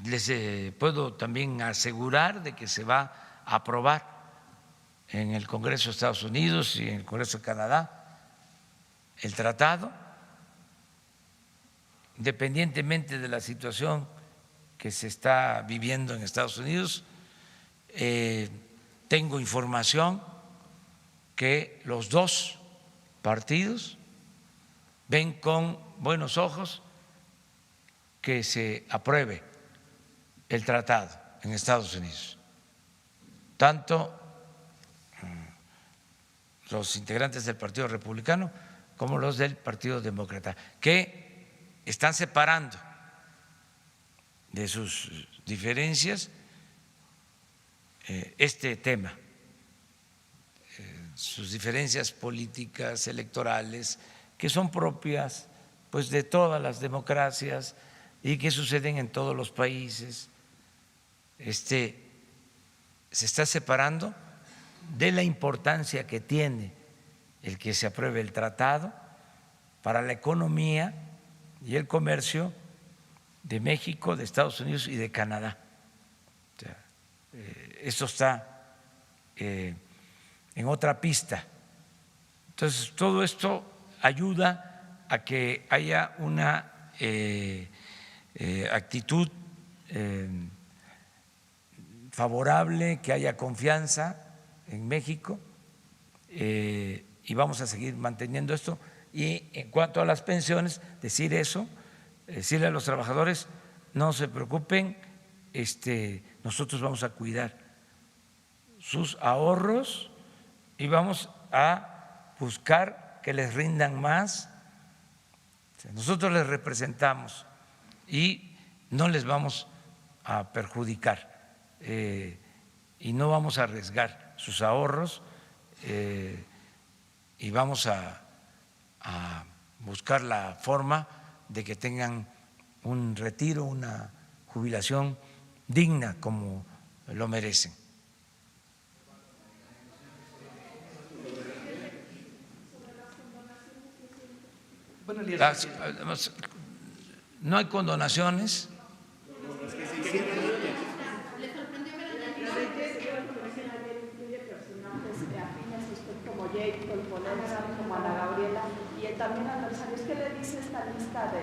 Les puedo también asegurar de que se va a aprobar en el Congreso de Estados Unidos y en el Congreso de Canadá el tratado, independientemente de la situación que se está viviendo en Estados Unidos. Tengo información que los dos partidos ven con buenos ojos que se apruebe el tratado en Estados Unidos, tanto los integrantes del Partido Republicano como los del Partido Demócrata, que están separando de sus diferencias este tema, sus diferencias políticas, electorales, que son propias pues de todas las democracias y que suceden en todos los países. Se está separando de la importancia que tiene el que se apruebe el tratado para la economía y el comercio de México, de Estados Unidos y de Canadá. O sea, esto está en otra pista. Entonces, todo esto ayuda a que haya una actitud favorable, que haya confianza en México, y vamos a seguir manteniendo esto. Y en cuanto a las pensiones, decir eso, decirle a los trabajadores, no se preocupen, nosotros vamos a cuidar sus ahorros y vamos a buscar que les rindan más. Nosotros les representamos y no les vamos a perjudicar y no vamos a arriesgar sus ahorros y vamos a buscar la forma de que tengan un retiro, una jubilación digna como lo merecen. No hay condonaciones. Como Jake, como Ana Gabriela, y también adversarios. ¿Qué le dice esta lista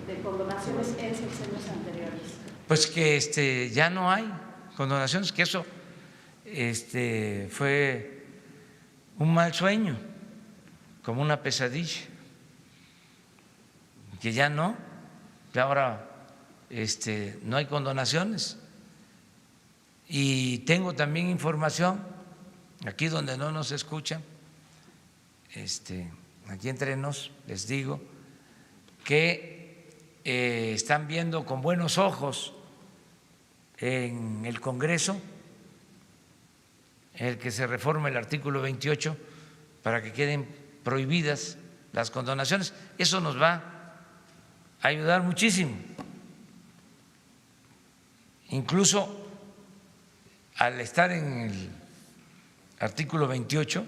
de condonaciones en sexenios anteriores? Pues que ya no hay condonaciones, que eso fue un mal sueño, como una pesadilla, que ya no, que ahora no hay condonaciones. Y tengo también información, aquí donde no nos escuchan, aquí entre nos, les digo que están viendo con buenos ojos en el Congreso el que se reforme el artículo 28 para que queden prohibidas las condonaciones. Eso nos va a ayudar muchísimo. Incluso al estar en el artículo 28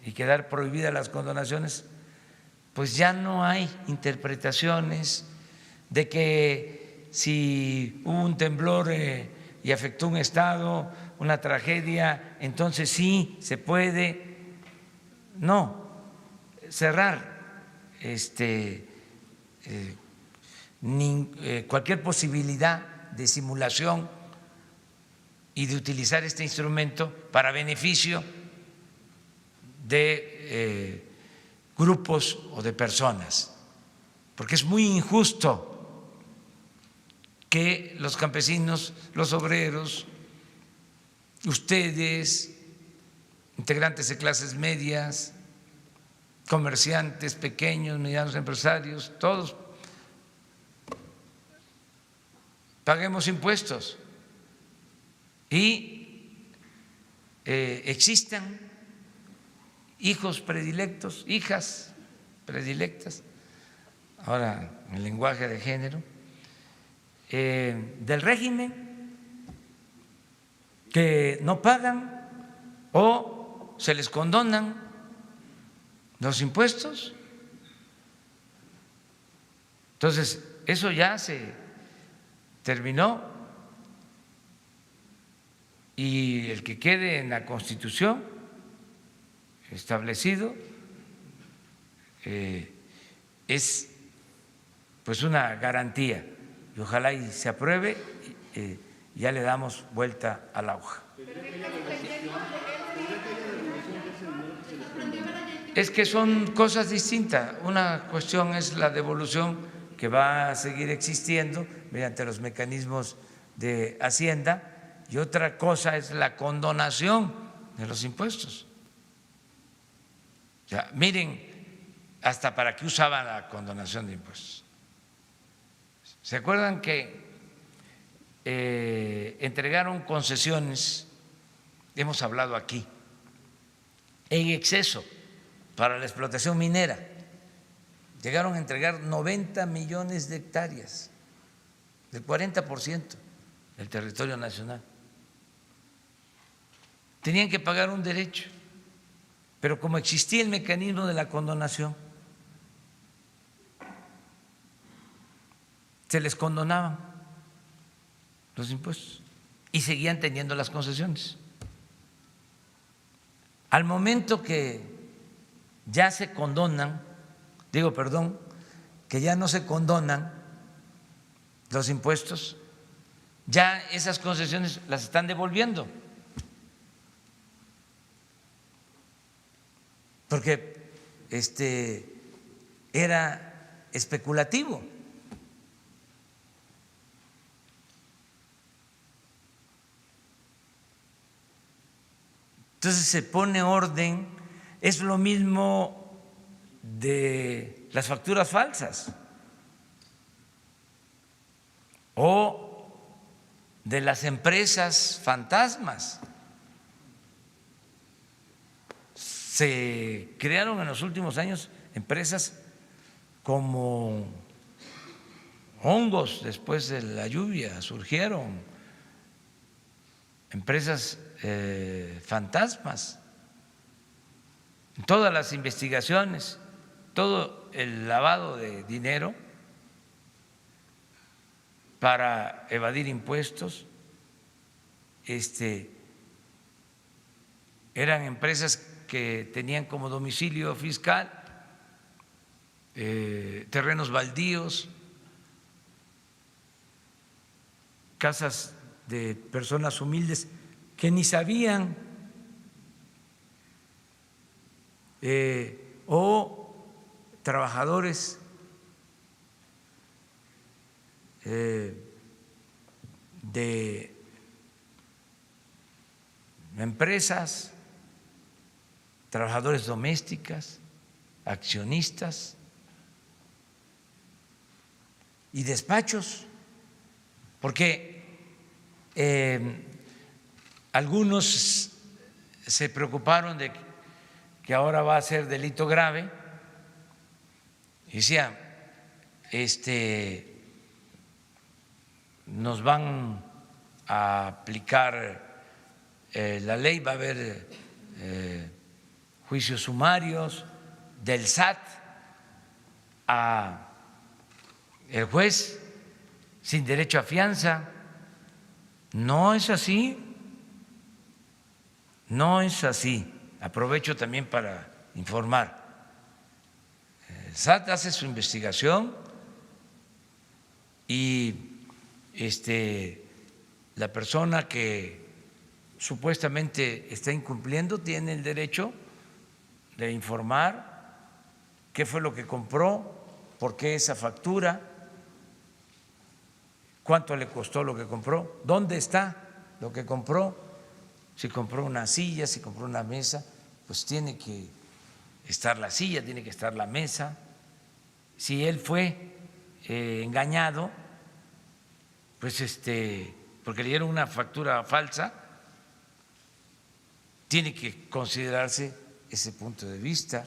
y quedar prohibidas las condonaciones, pues ya no hay interpretaciones de que si hubo un temblor y afectó un estado, una tragedia, entonces sí se puede. No, cerrar cualquier posibilidad de simulación y de utilizar este instrumento para beneficio de grupos o de personas, porque es muy injusto que los campesinos, los obreros, ustedes, integrantes de clases medias, comerciantes pequeños, medianos empresarios, todos paguemos impuestos y existan hijos predilectos, hijas predilectas, ahora en el lenguaje de género, del régimen, que no pagan o se les condonan los impuestos. Entonces, eso ya se terminó y el que quede en la Constitución establecido es pues una garantía y ojalá y se apruebe, ya le damos vuelta a la hoja. Es que son cosas distintas. Una cuestión es la devolución, que va a seguir existiendo mediante los mecanismos de Hacienda, y otra cosa es la condonación de los impuestos. O sea, miren hasta para qué usaban la condonación de impuestos. ¿Se acuerdan que entregaron concesiones, hemos hablado aquí, en exceso para la explotación minera? Llegaron a entregar 90 millones de hectáreas, del 40% del territorio nacional. Tenían que pagar un derecho, pero como existía el mecanismo de la condonación, se les condonaban los impuestos y seguían teniendo las concesiones. Al momento que ya se condonan, que ya no se condonan los impuestos, ya esas concesiones las están devolviendo, porque era especulativo. Entonces se pone orden. Es lo mismo de las facturas falsas o de las empresas fantasmas. Se crearon en los últimos años empresas como hongos después de la lluvia, surgieron empresas fantasmas. En todas las investigaciones, todo el lavado de dinero para evadir impuestos, eran empresas que tenían como domicilio fiscal terrenos baldíos, casas de personas humildes que ni sabían, o trabajadores de empresas, trabajadores domésticas, accionistas y despachos, porque algunos se preocuparon de que ahora va a ser delito grave y decían, nos van a aplicar la ley, va a haber juicios sumarios del SAT a el juez sin derecho a fianza. No es así, no es así. Aprovecho también para informar. El SAT hace su investigación y la persona que supuestamente está incumpliendo tiene el derecho de informar qué fue lo que compró, por qué esa factura, cuánto le costó lo que compró, dónde está lo que compró, si compró una silla, si compró una mesa, pues tiene que estar la silla, tiene que estar la mesa. Si él fue engañado, pues porque le dieron una factura falsa, tiene que considerarse ese punto de vista.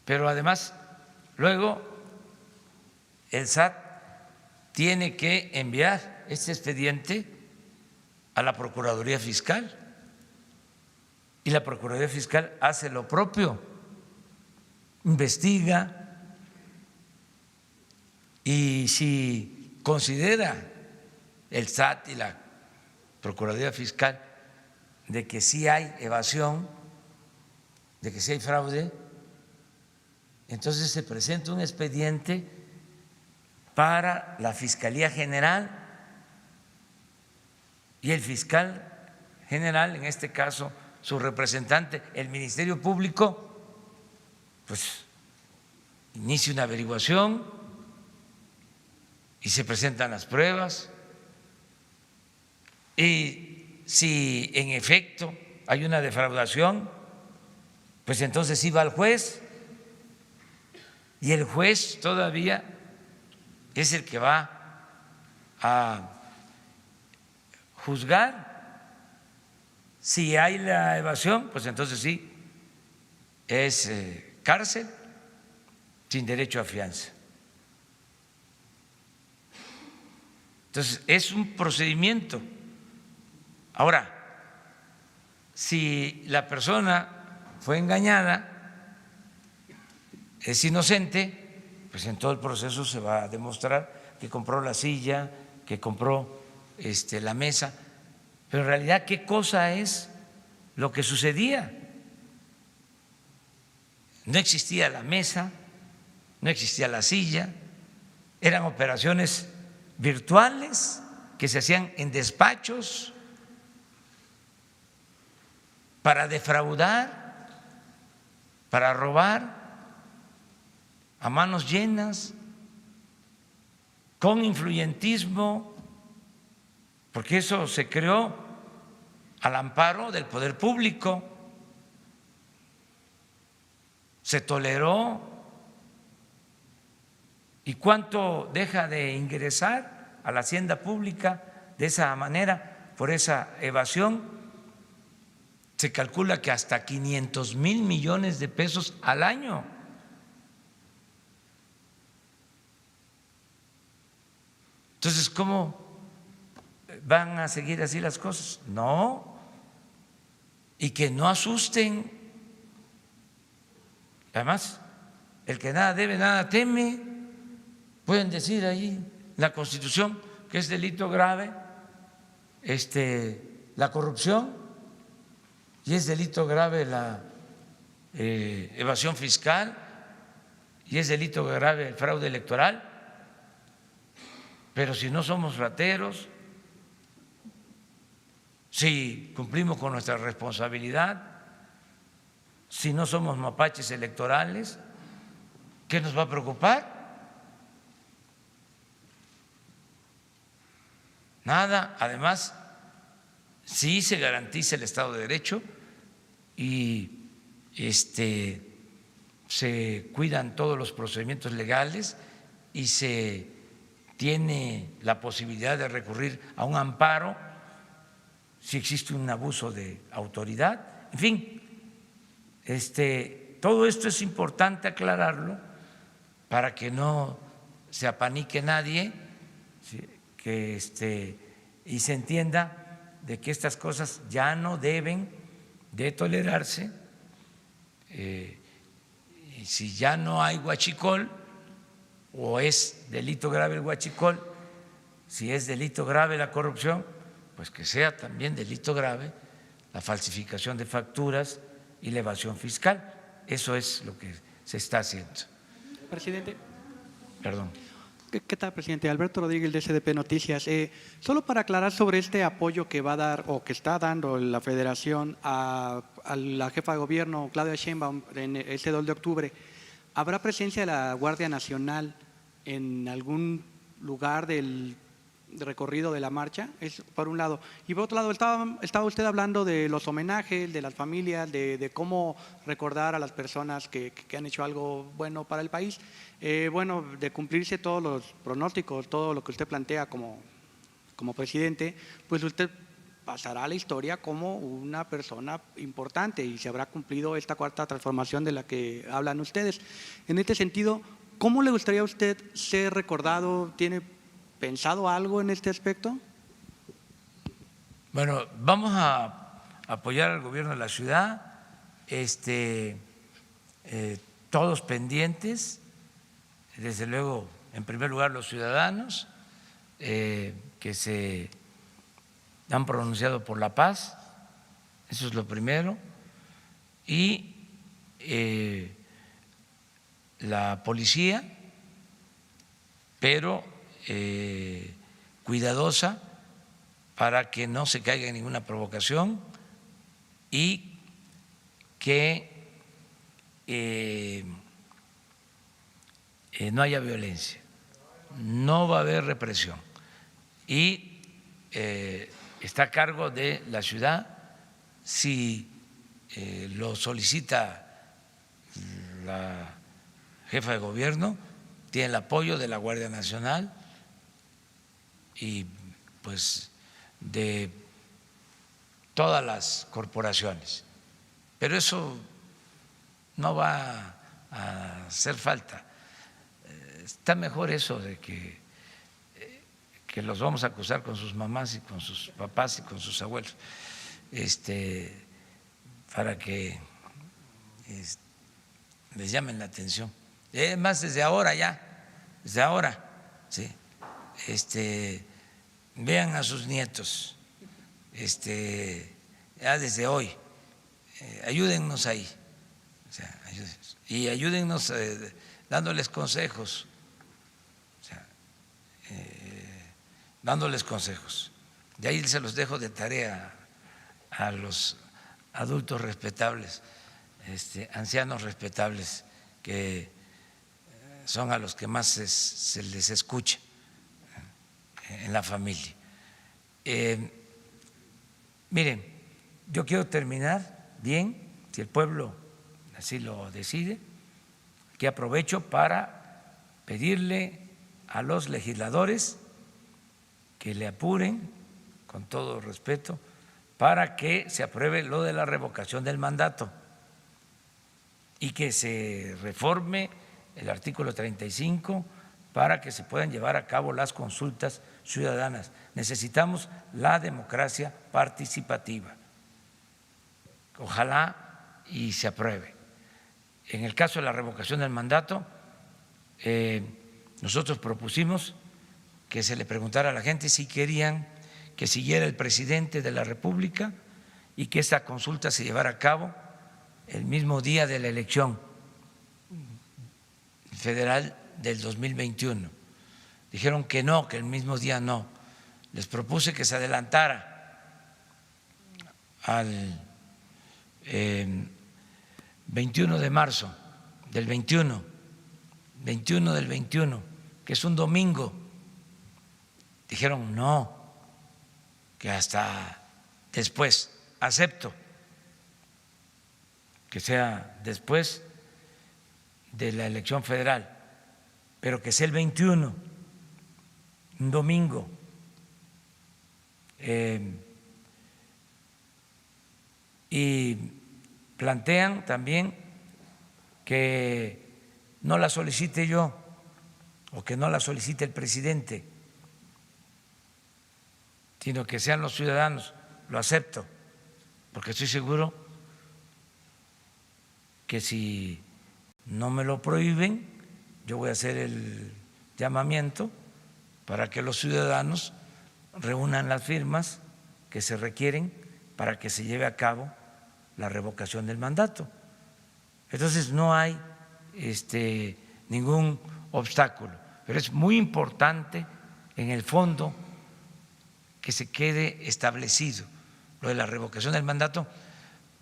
Pero además, luego el SAT tiene que enviar este expediente a la Procuraduría Fiscal y la Procuraduría Fiscal hace lo propio, investiga y si considera el SAT y la Procuraduría Fiscal de que sí hay evasión, de que sí hay fraude, entonces se presenta un expediente para la Fiscalía General y el fiscal general, en este caso su representante, el Ministerio Público, pues inicia una averiguación y se presentan las pruebas y si en efecto hay una defraudación, pues entonces sí va al juez y el juez todavía es el que va a juzgar. Si hay la evasión, pues entonces sí, es cárcel sin derecho a fianza. Entonces, es un procedimiento. Ahora, si la persona fue engañada, es inocente, pues en todo el proceso se va a demostrar que compró la silla, que compró la mesa, pero en realidad, ¿qué cosa es lo que sucedía? No existía la mesa, no existía la silla, eran operaciones virtuales que se hacían en despachos para defraudar, para robar a manos llenas, con influyentismo, porque eso se creó al amparo del poder público, se toleró ¿Y cuánto deja de ingresar a la hacienda pública de esa manera por esa evasión? Se calcula que hasta 500,000 millones de pesos al año. Entonces, ¿cómo van a seguir así las cosas? No, y que no asusten. Además, el que nada debe, nada teme. Pueden decir ahí en la Constitución que es delito grave la corrupción y es delito grave la evasión fiscal y es delito grave el fraude electoral. Pero si no somos rateros, si cumplimos con nuestra responsabilidad, si no somos mapaches electorales, ¿qué nos va a preocupar? Nada. Además, sí se garantiza el Estado de Derecho y se cuidan todos los procedimientos legales y se tiene la posibilidad de recurrir a un amparo si existe un abuso de autoridad. En fin, todo esto es importante aclararlo para que no se apanique nadie, y se entienda de que estas cosas ya no deben de tolerarse. Y si ya no hay huachicol, o es delito grave el huachicol, si es delito grave la corrupción, pues que sea también delito grave la falsificación de facturas y la evasión fiscal. Eso es lo que se está haciendo. Presidente. Perdón. ¿Qué tal, presidente? Alberto Rodríguez, de SDP Noticias. Solo para aclarar sobre este apoyo que va a dar o que está dando la Federación a la jefa de gobierno, Claudia Sheinbaum, en este 2 de octubre, ¿habrá presencia de la Guardia Nacional en algún lugar del recorrido de la marcha? Es por un lado. Y por otro lado, estaba usted hablando de los homenajes, de las familias, de cómo recordar a las personas que han hecho algo bueno para el país. Bueno, de cumplirse todos los pronósticos, todo lo que usted plantea como presidente, pues usted pasará a la historia como una persona importante y se habrá cumplido esta cuarta transformación de la que hablan ustedes. En este sentido, ¿cómo le gustaría a usted ser recordado? ¿Tiene pensado algo en este aspecto? Bueno, vamos a apoyar al gobierno de la ciudad, todos pendientes, desde luego, en primer lugar, los ciudadanos que se han pronunciado por la paz, eso es lo primero, y la policía, pero cuidadosa para que no se caiga en ninguna provocación y que no haya violencia, no va a haber represión y está a cargo de la ciudad. Si lo solicita la jefa de gobierno, tiene el apoyo de la Guardia Nacional y pues de todas las corporaciones, pero eso no va a hacer falta. Está mejor eso de que los vamos a acusar con sus mamás y con sus papás y con sus abuelos, para que les llamen la atención. Más desde ahora ya, desde ahora, sí, vean a sus nietos, ya desde hoy, ayúdennos ahí, o sea, ayúdennos, y ayúdennos dándoles consejos, o sea, dándoles consejos. Y ahí se los dejo de tarea a los adultos respetables, ancianos respetables, que son a los que más se les escucha en la familia. Miren, yo quiero terminar bien, si el pueblo así lo decide, que aprovecho para pedirle a los legisladores que le apuren, con todo respeto, para que se apruebe lo de la revocación del mandato y que se reforme el artículo 35 para que se puedan llevar a cabo las consultas ciudadanas. Necesitamos la democracia participativa. Ojalá y se apruebe. En el caso de la revocación del mandato, nosotros propusimos que se le preguntara a la gente si querían que siguiera el presidente de la República y que esta consulta se llevara a cabo el mismo día de la elección federal del 2021. Dijeron que no, que el mismo día no. Les propuse que se adelantara al 21 de marzo del 21 del 21, que es un domingo. Dijeron no, que hasta después. Acepto que sea después de la elección federal, pero que sea el 21, un domingo. Y plantean también que no la solicite yo o que no la solicite el presidente, sino que sean los ciudadanos. Lo acepto, porque estoy seguro que si no me lo prohíben, yo voy a hacer el llamamiento para que los ciudadanos reúnan las firmas que se requieren para que se lleve a cabo la revocación del mandato. Entonces no hay ningún obstáculo, pero es muy importante en el fondo que se quede establecido lo de la revocación del mandato,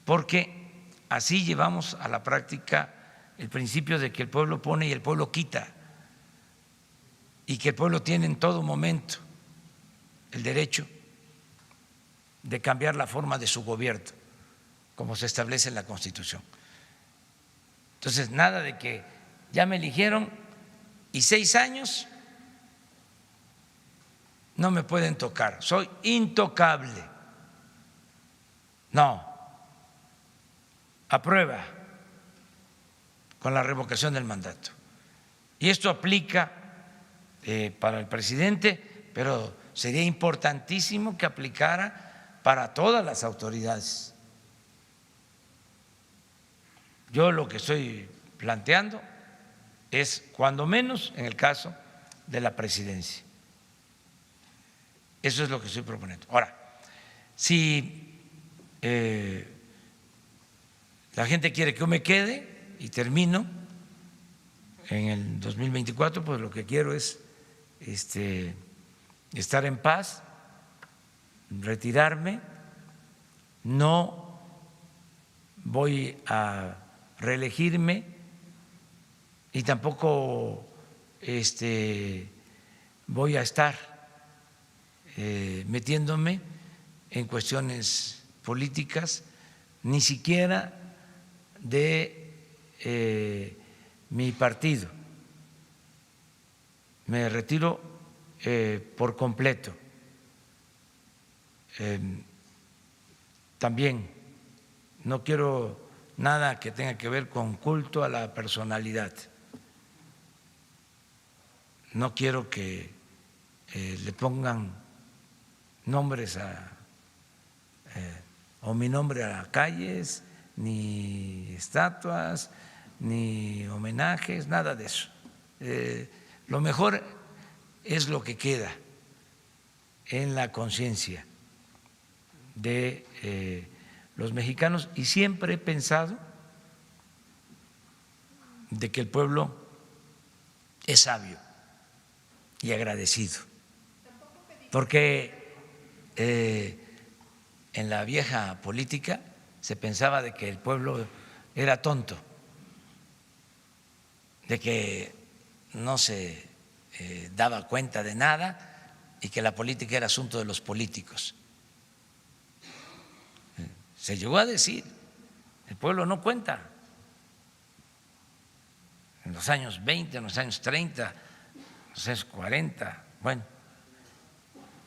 porque así llevamos a la práctica el principio de que el pueblo pone y el pueblo quita, y que el pueblo tiene en todo momento el derecho de cambiar la forma de su gobierno, como se establece en la Constitución. Entonces, nada de que ya me eligieron y 6 años no me pueden tocar, soy intocable. No, aprueba con la revocación del mandato. Y esto aplica para el presidente, pero sería importantísimo que aplicara para todas las autoridades. Yo lo que estoy planteando es, cuando menos, en el caso de la presidencia. Eso es lo que estoy proponiendo. Ahora, si la gente quiere que yo me quede y termino en el 2024, pues lo que quiero es estar en paz, retirarme, no voy a reelegirme y tampoco voy a estar metiéndome en cuestiones políticas, ni siquiera de mi partido. Me retiro por completo. También no quiero nada que tenga que ver con culto a la personalidad. No quiero que le pongan nombres o mi nombre a calles, ni estatuas, ni homenajes, nada de eso. Lo mejor es lo que queda en la conciencia de los mexicanos, y siempre he pensado de que el pueblo es sabio y agradecido, porque en la vieja política se pensaba de que el pueblo era tonto, de que no se daba cuenta de nada y que la política era asunto de los políticos. Se llegó a decir, el pueblo no cuenta, en los años 20, en los años 30, en los años 40, bueno,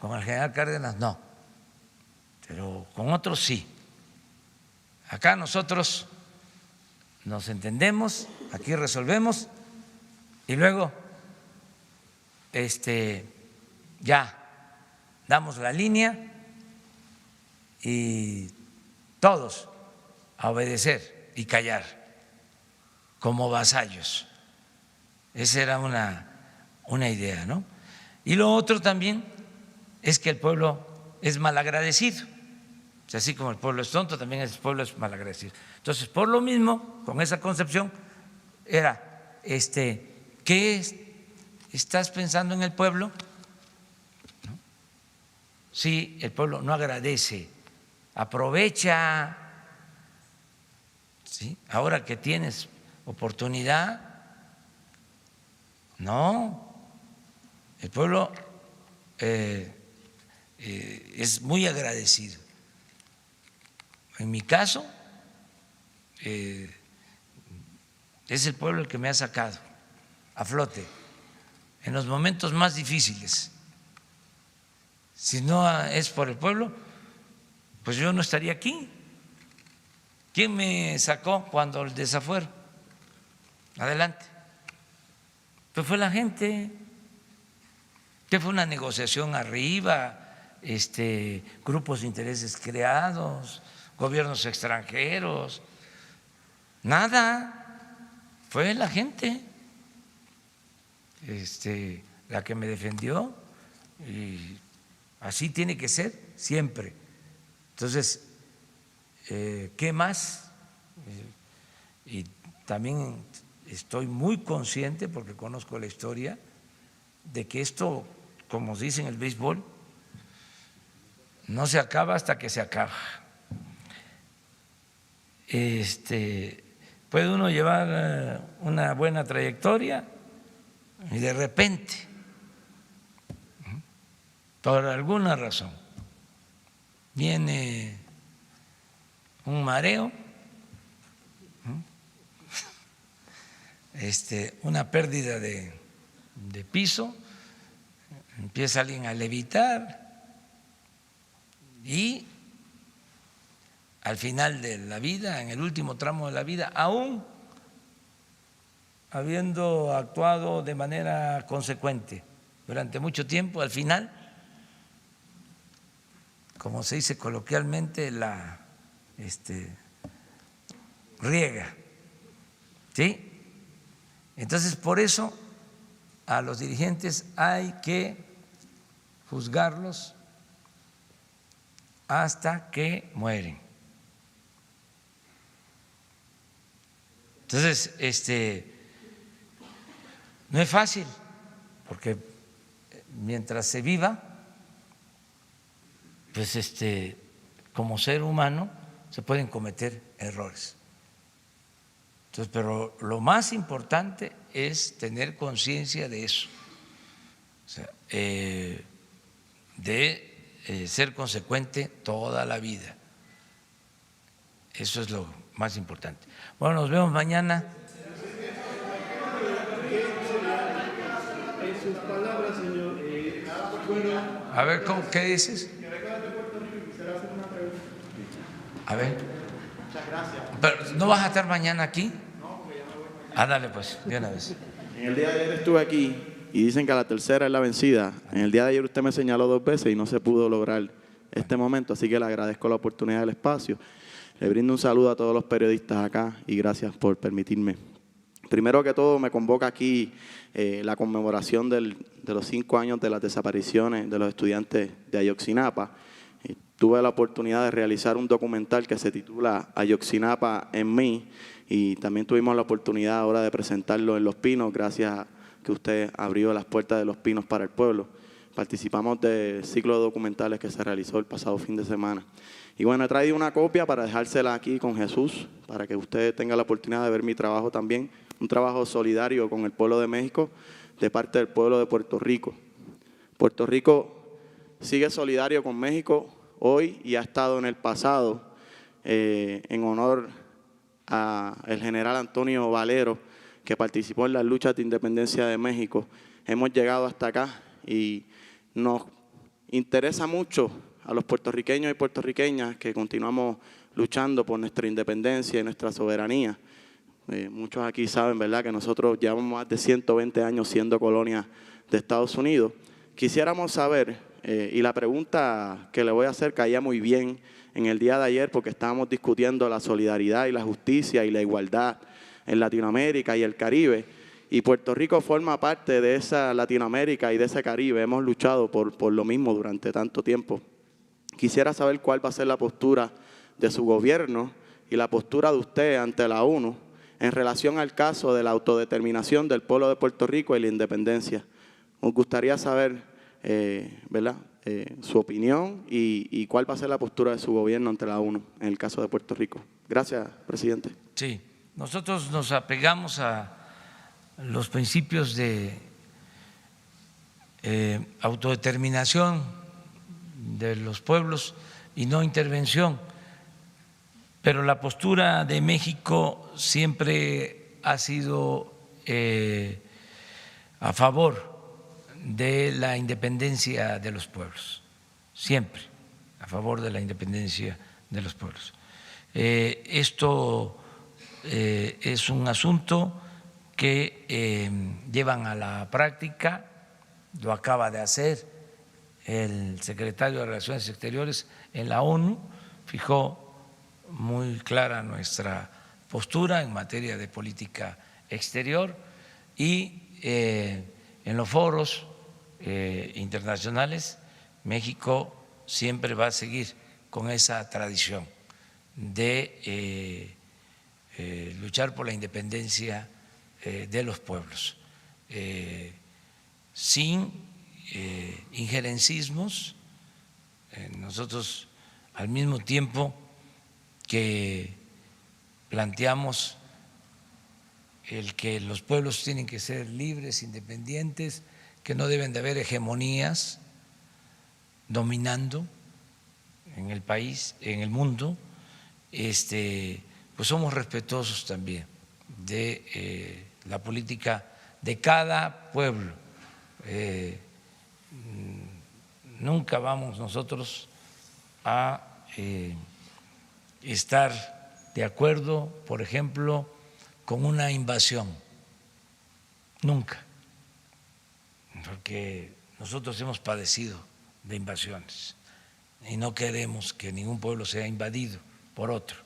con el general Cárdenas no, pero con otros sí. Acá nosotros nos entendemos, aquí resolvemos y luego ya damos la línea y todos a obedecer y callar como vasallos. Esa era una idea, ¿no? Y lo otro también es que el pueblo es malagradecido. O sea, así como el pueblo es tonto, también el pueblo es malagradecido. Entonces, por lo mismo, con esa concepción, era, ¿qué estás pensando en el pueblo? ¿No? Si el pueblo no agradece, aprovecha, ¿sí? Ahora que tienes oportunidad, no, el pueblo es muy agradecido. En mi caso, es el pueblo el que me ha sacado a flote en los momentos más difíciles. Si no es por el pueblo, pues yo no estaría aquí. ¿Quién me sacó cuando el desafuero? Adelante. Pues fue la gente. Que fue una negociación arriba, grupos de intereses creados, gobiernos extranjeros, nada, fue la gente la que me defendió y así tiene que ser siempre. Entonces, ¿qué más? Y también estoy muy consciente, porque conozco la historia, de que esto, como dicen en el béisbol, no se acaba hasta que se acaba. Puede uno llevar una buena trayectoria y de repente, por alguna razón, viene un mareo, una pérdida de piso, empieza alguien a levitar y al final de la vida, en el último tramo de la vida, aún habiendo actuado de manera consecuente durante mucho tiempo, al final, como se dice coloquialmente, la riega, ¿sí? Entonces, por eso a los dirigentes hay que juzgarlos hasta que mueren. Entonces, no es fácil, porque mientras se viva, pues como ser humano se pueden cometer errores. Entonces, pero lo más importante es tener conciencia de eso, o sea, de ser consecuente toda la vida. Eso es lo más importante. Bueno, nos vemos mañana. En sus palabras, señor, A ver, ¿qué dices? A ver. Muchas gracias. ¿Pero no vas a estar mañana aquí? No, porque ya me voy mañana. Dale pues, de una vez. En el día de ayer estuve aquí y dicen que a la tercera es la vencida. En el día de ayer usted me señaló 2 veces y no se pudo lograr este momento, así que le agradezco la oportunidad del espacio. Le brindo un saludo a todos los periodistas acá y gracias por permitirme. Primero que todo, me convoca aquí la conmemoración de los 5 años de las desapariciones de los estudiantes de Ayotzinapa. Tuve la oportunidad de realizar un documental que se titula Ayotzinapa en mí y también tuvimos la oportunidad ahora de presentarlo en Los Pinos, gracias a que usted abrió las puertas de Los Pinos para el pueblo. Participamos del ciclo de documentales que se realizó el pasado fin de semana. Y bueno, he traído una copia para dejársela aquí con Jesús, para que usted tenga la oportunidad de ver mi trabajo también, un trabajo solidario con el pueblo de México, de parte del pueblo de Puerto Rico. Puerto Rico sigue solidario con México hoy y ha estado en el pasado en honor al general Antonio Valero, que participó en las luchas de independencia de México, hemos llegado hasta acá y nos interesa mucho a los puertorriqueños y puertorriqueñas que continuamos luchando por nuestra independencia y nuestra soberanía. Muchos aquí saben, ¿verdad?, que nosotros llevamos más de 120 años siendo colonia de Estados Unidos. Quisiéramos saber, y la pregunta que le voy a hacer caía muy bien en el día de ayer porque estábamos discutiendo la solidaridad y la justicia y la igualdad en Latinoamérica y el Caribe, y Puerto Rico forma parte de esa Latinoamérica y de ese Caribe. Hemos luchado por lo mismo durante tanto tiempo. Quisiera saber cuál va a ser la postura de su gobierno y la postura de usted ante la ONU en relación al caso de la autodeterminación del pueblo de Puerto Rico y la independencia. Nos gustaría saber, ¿verdad?, su opinión y cuál va a ser la postura de su gobierno ante la ONU en el caso de Puerto Rico. Gracias, presidente. Sí, nosotros nos apegamos a los principios de autodeterminación de los pueblos y no intervención, pero la postura de México siempre ha sido a favor de la independencia de los pueblos, siempre a favor de la independencia de los pueblos. Esto es un asunto que llevan a la práctica, lo acaba de hacer el secretario de Relaciones Exteriores en la ONU, fijó muy clara nuestra postura en materia de política exterior y en los foros internacionales México siempre va a seguir con esa tradición de luchar por la independencia de los pueblos, sin injerencismos. Nosotros al mismo tiempo que planteamos el que los pueblos tienen que ser libres, independientes, que no deben de haber hegemonías dominando en el país, en el mundo, pues somos respetuosos también de la política de cada pueblo. Nunca vamos nosotros a estar de acuerdo, por ejemplo, con una invasión, nunca, porque nosotros hemos padecido de invasiones y no queremos que ningún pueblo sea invadido por otro.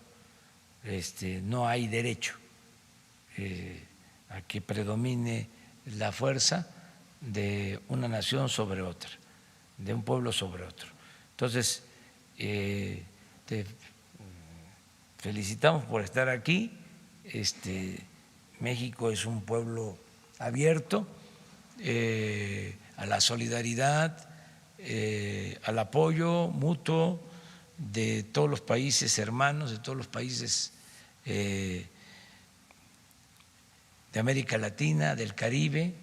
No hay derecho a que predomine la fuerza de una nación sobre otra, de un pueblo sobre otro. Entonces, te felicitamos por estar aquí. México es un pueblo abierto a la solidaridad, al apoyo mutuo de todos los países hermanos, de todos los países de América Latina, del Caribe,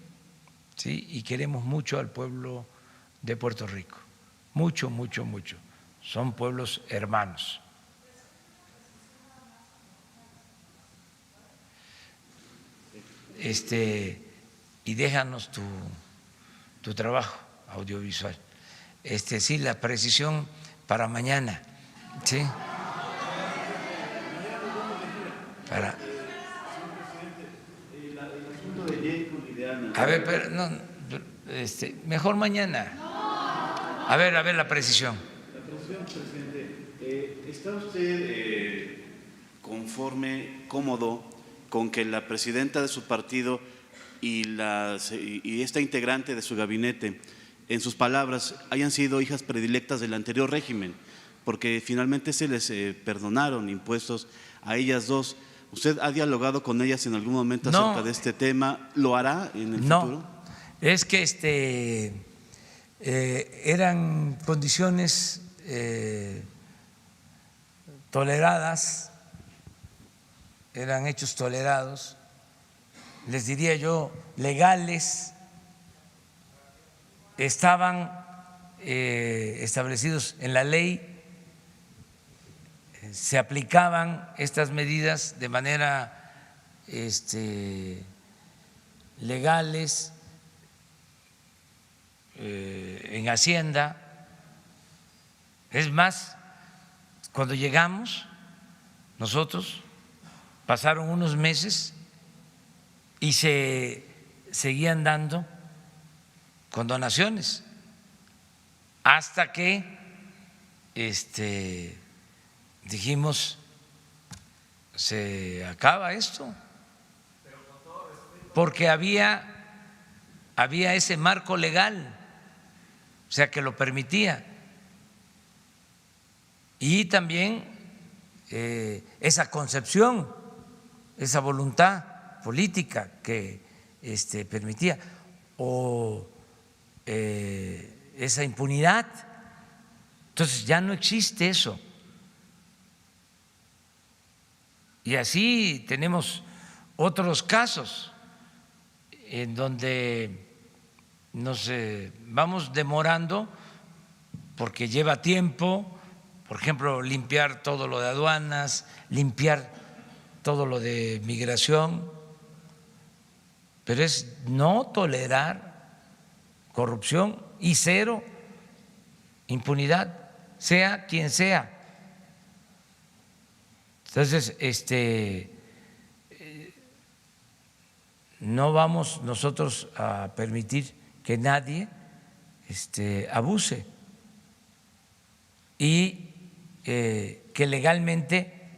¿sí? Y queremos mucho al pueblo de Puerto Rico, mucho, mucho, mucho. Son pueblos hermanos. Y déjanos tu trabajo audiovisual. Sí, la precisión para mañana, ¿sí? A ver, pero no, mejor mañana. A ver la precisión. La precisión, presidente. ¿Está usted conforme, cómodo con que la presidenta de su partido y esta integrante de su gabinete, en sus palabras, hayan sido hijas predilectas del anterior régimen? Porque finalmente se les perdonaron impuestos a ellas dos. ¿Usted ha dialogado con ellas en algún momento acerca de este tema? ¿Lo hará en el futuro? No, es que eran condiciones toleradas, eran hechos tolerados, les diría yo, legales, estaban establecidos en la ley, se aplicaban estas medidas de manera legales en Hacienda. Es más, cuando llegamos nosotros, pasaron unos meses y se seguían dando condonaciones hasta que dijimos, se acaba esto, porque había ese marco legal, o sea, que lo permitía, y también esa concepción, esa voluntad política que permitía, o esa impunidad. Entonces ya no existe eso. Y así tenemos otros casos en donde nos vamos demorando porque lleva tiempo, por ejemplo, limpiar todo lo de aduanas, limpiar todo lo de migración, pero es no tolerar corrupción y cero impunidad, sea quien sea. Entonces, no vamos nosotros a permitir que nadie abuse y que legalmente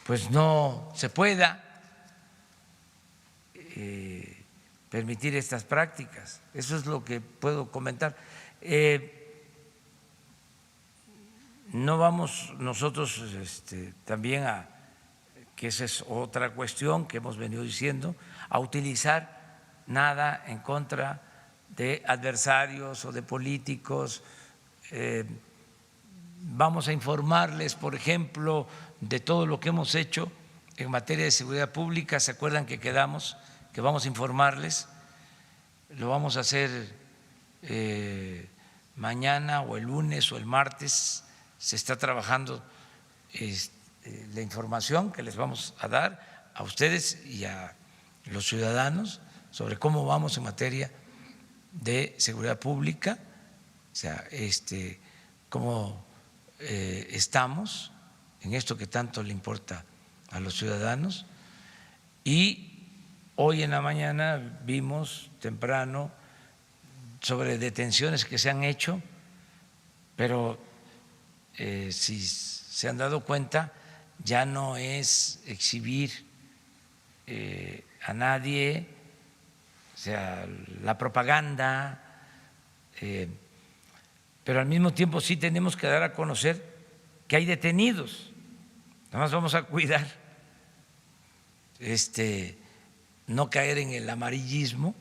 pues no se pueda permitir estas prácticas. Eso es lo que puedo comentar. No vamos nosotros también a, que esa es otra cuestión que hemos venido diciendo, a utilizar nada en contra de adversarios o de políticos. Vamos a informarles, por ejemplo, de todo lo que hemos hecho en materia de seguridad pública. ¿Se acuerdan que quedamos que vamos a informarles? Lo vamos a hacer mañana o el lunes o el martes. Se está trabajando la información que les vamos a dar a ustedes y a los ciudadanos sobre cómo vamos en materia de seguridad pública, o sea, cómo estamos en esto que tanto le importa a los ciudadanos. Y hoy en la mañana vimos temprano sobre detenciones que se han hecho, pero si se han dado cuenta, ya no es exhibir a nadie, o sea, la propaganda, pero al mismo tiempo sí tenemos que dar a conocer que hay detenidos. Nada más vamos a cuidar no caer en el amarillismo,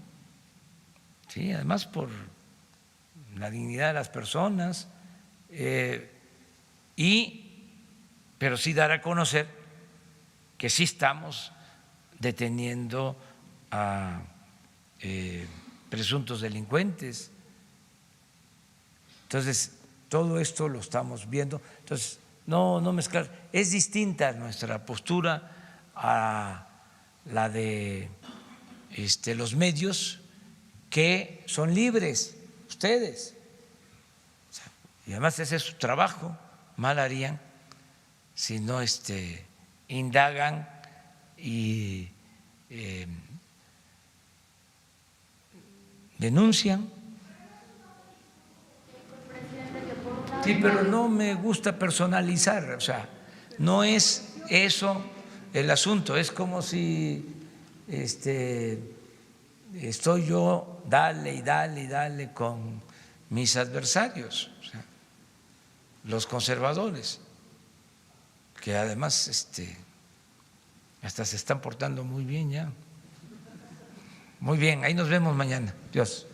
¿sí? Además por la dignidad de las personas, pero sí dar a conocer que sí estamos deteniendo a presuntos delincuentes. Entonces, todo esto lo estamos viendo. Entonces, no mezclar. Es distinta nuestra postura a la de los medios que son libres, ustedes. Y además ese es su trabajo, mal harían si no indagan y denuncian. Sí, pero no me gusta personalizar, o sea, no es eso el asunto, es como si estoy yo dale y dale y dale con mis adversarios, o sea, los conservadores, que además hasta se están portando muy bien ya. Muy bien, ahí nos vemos mañana. Dios.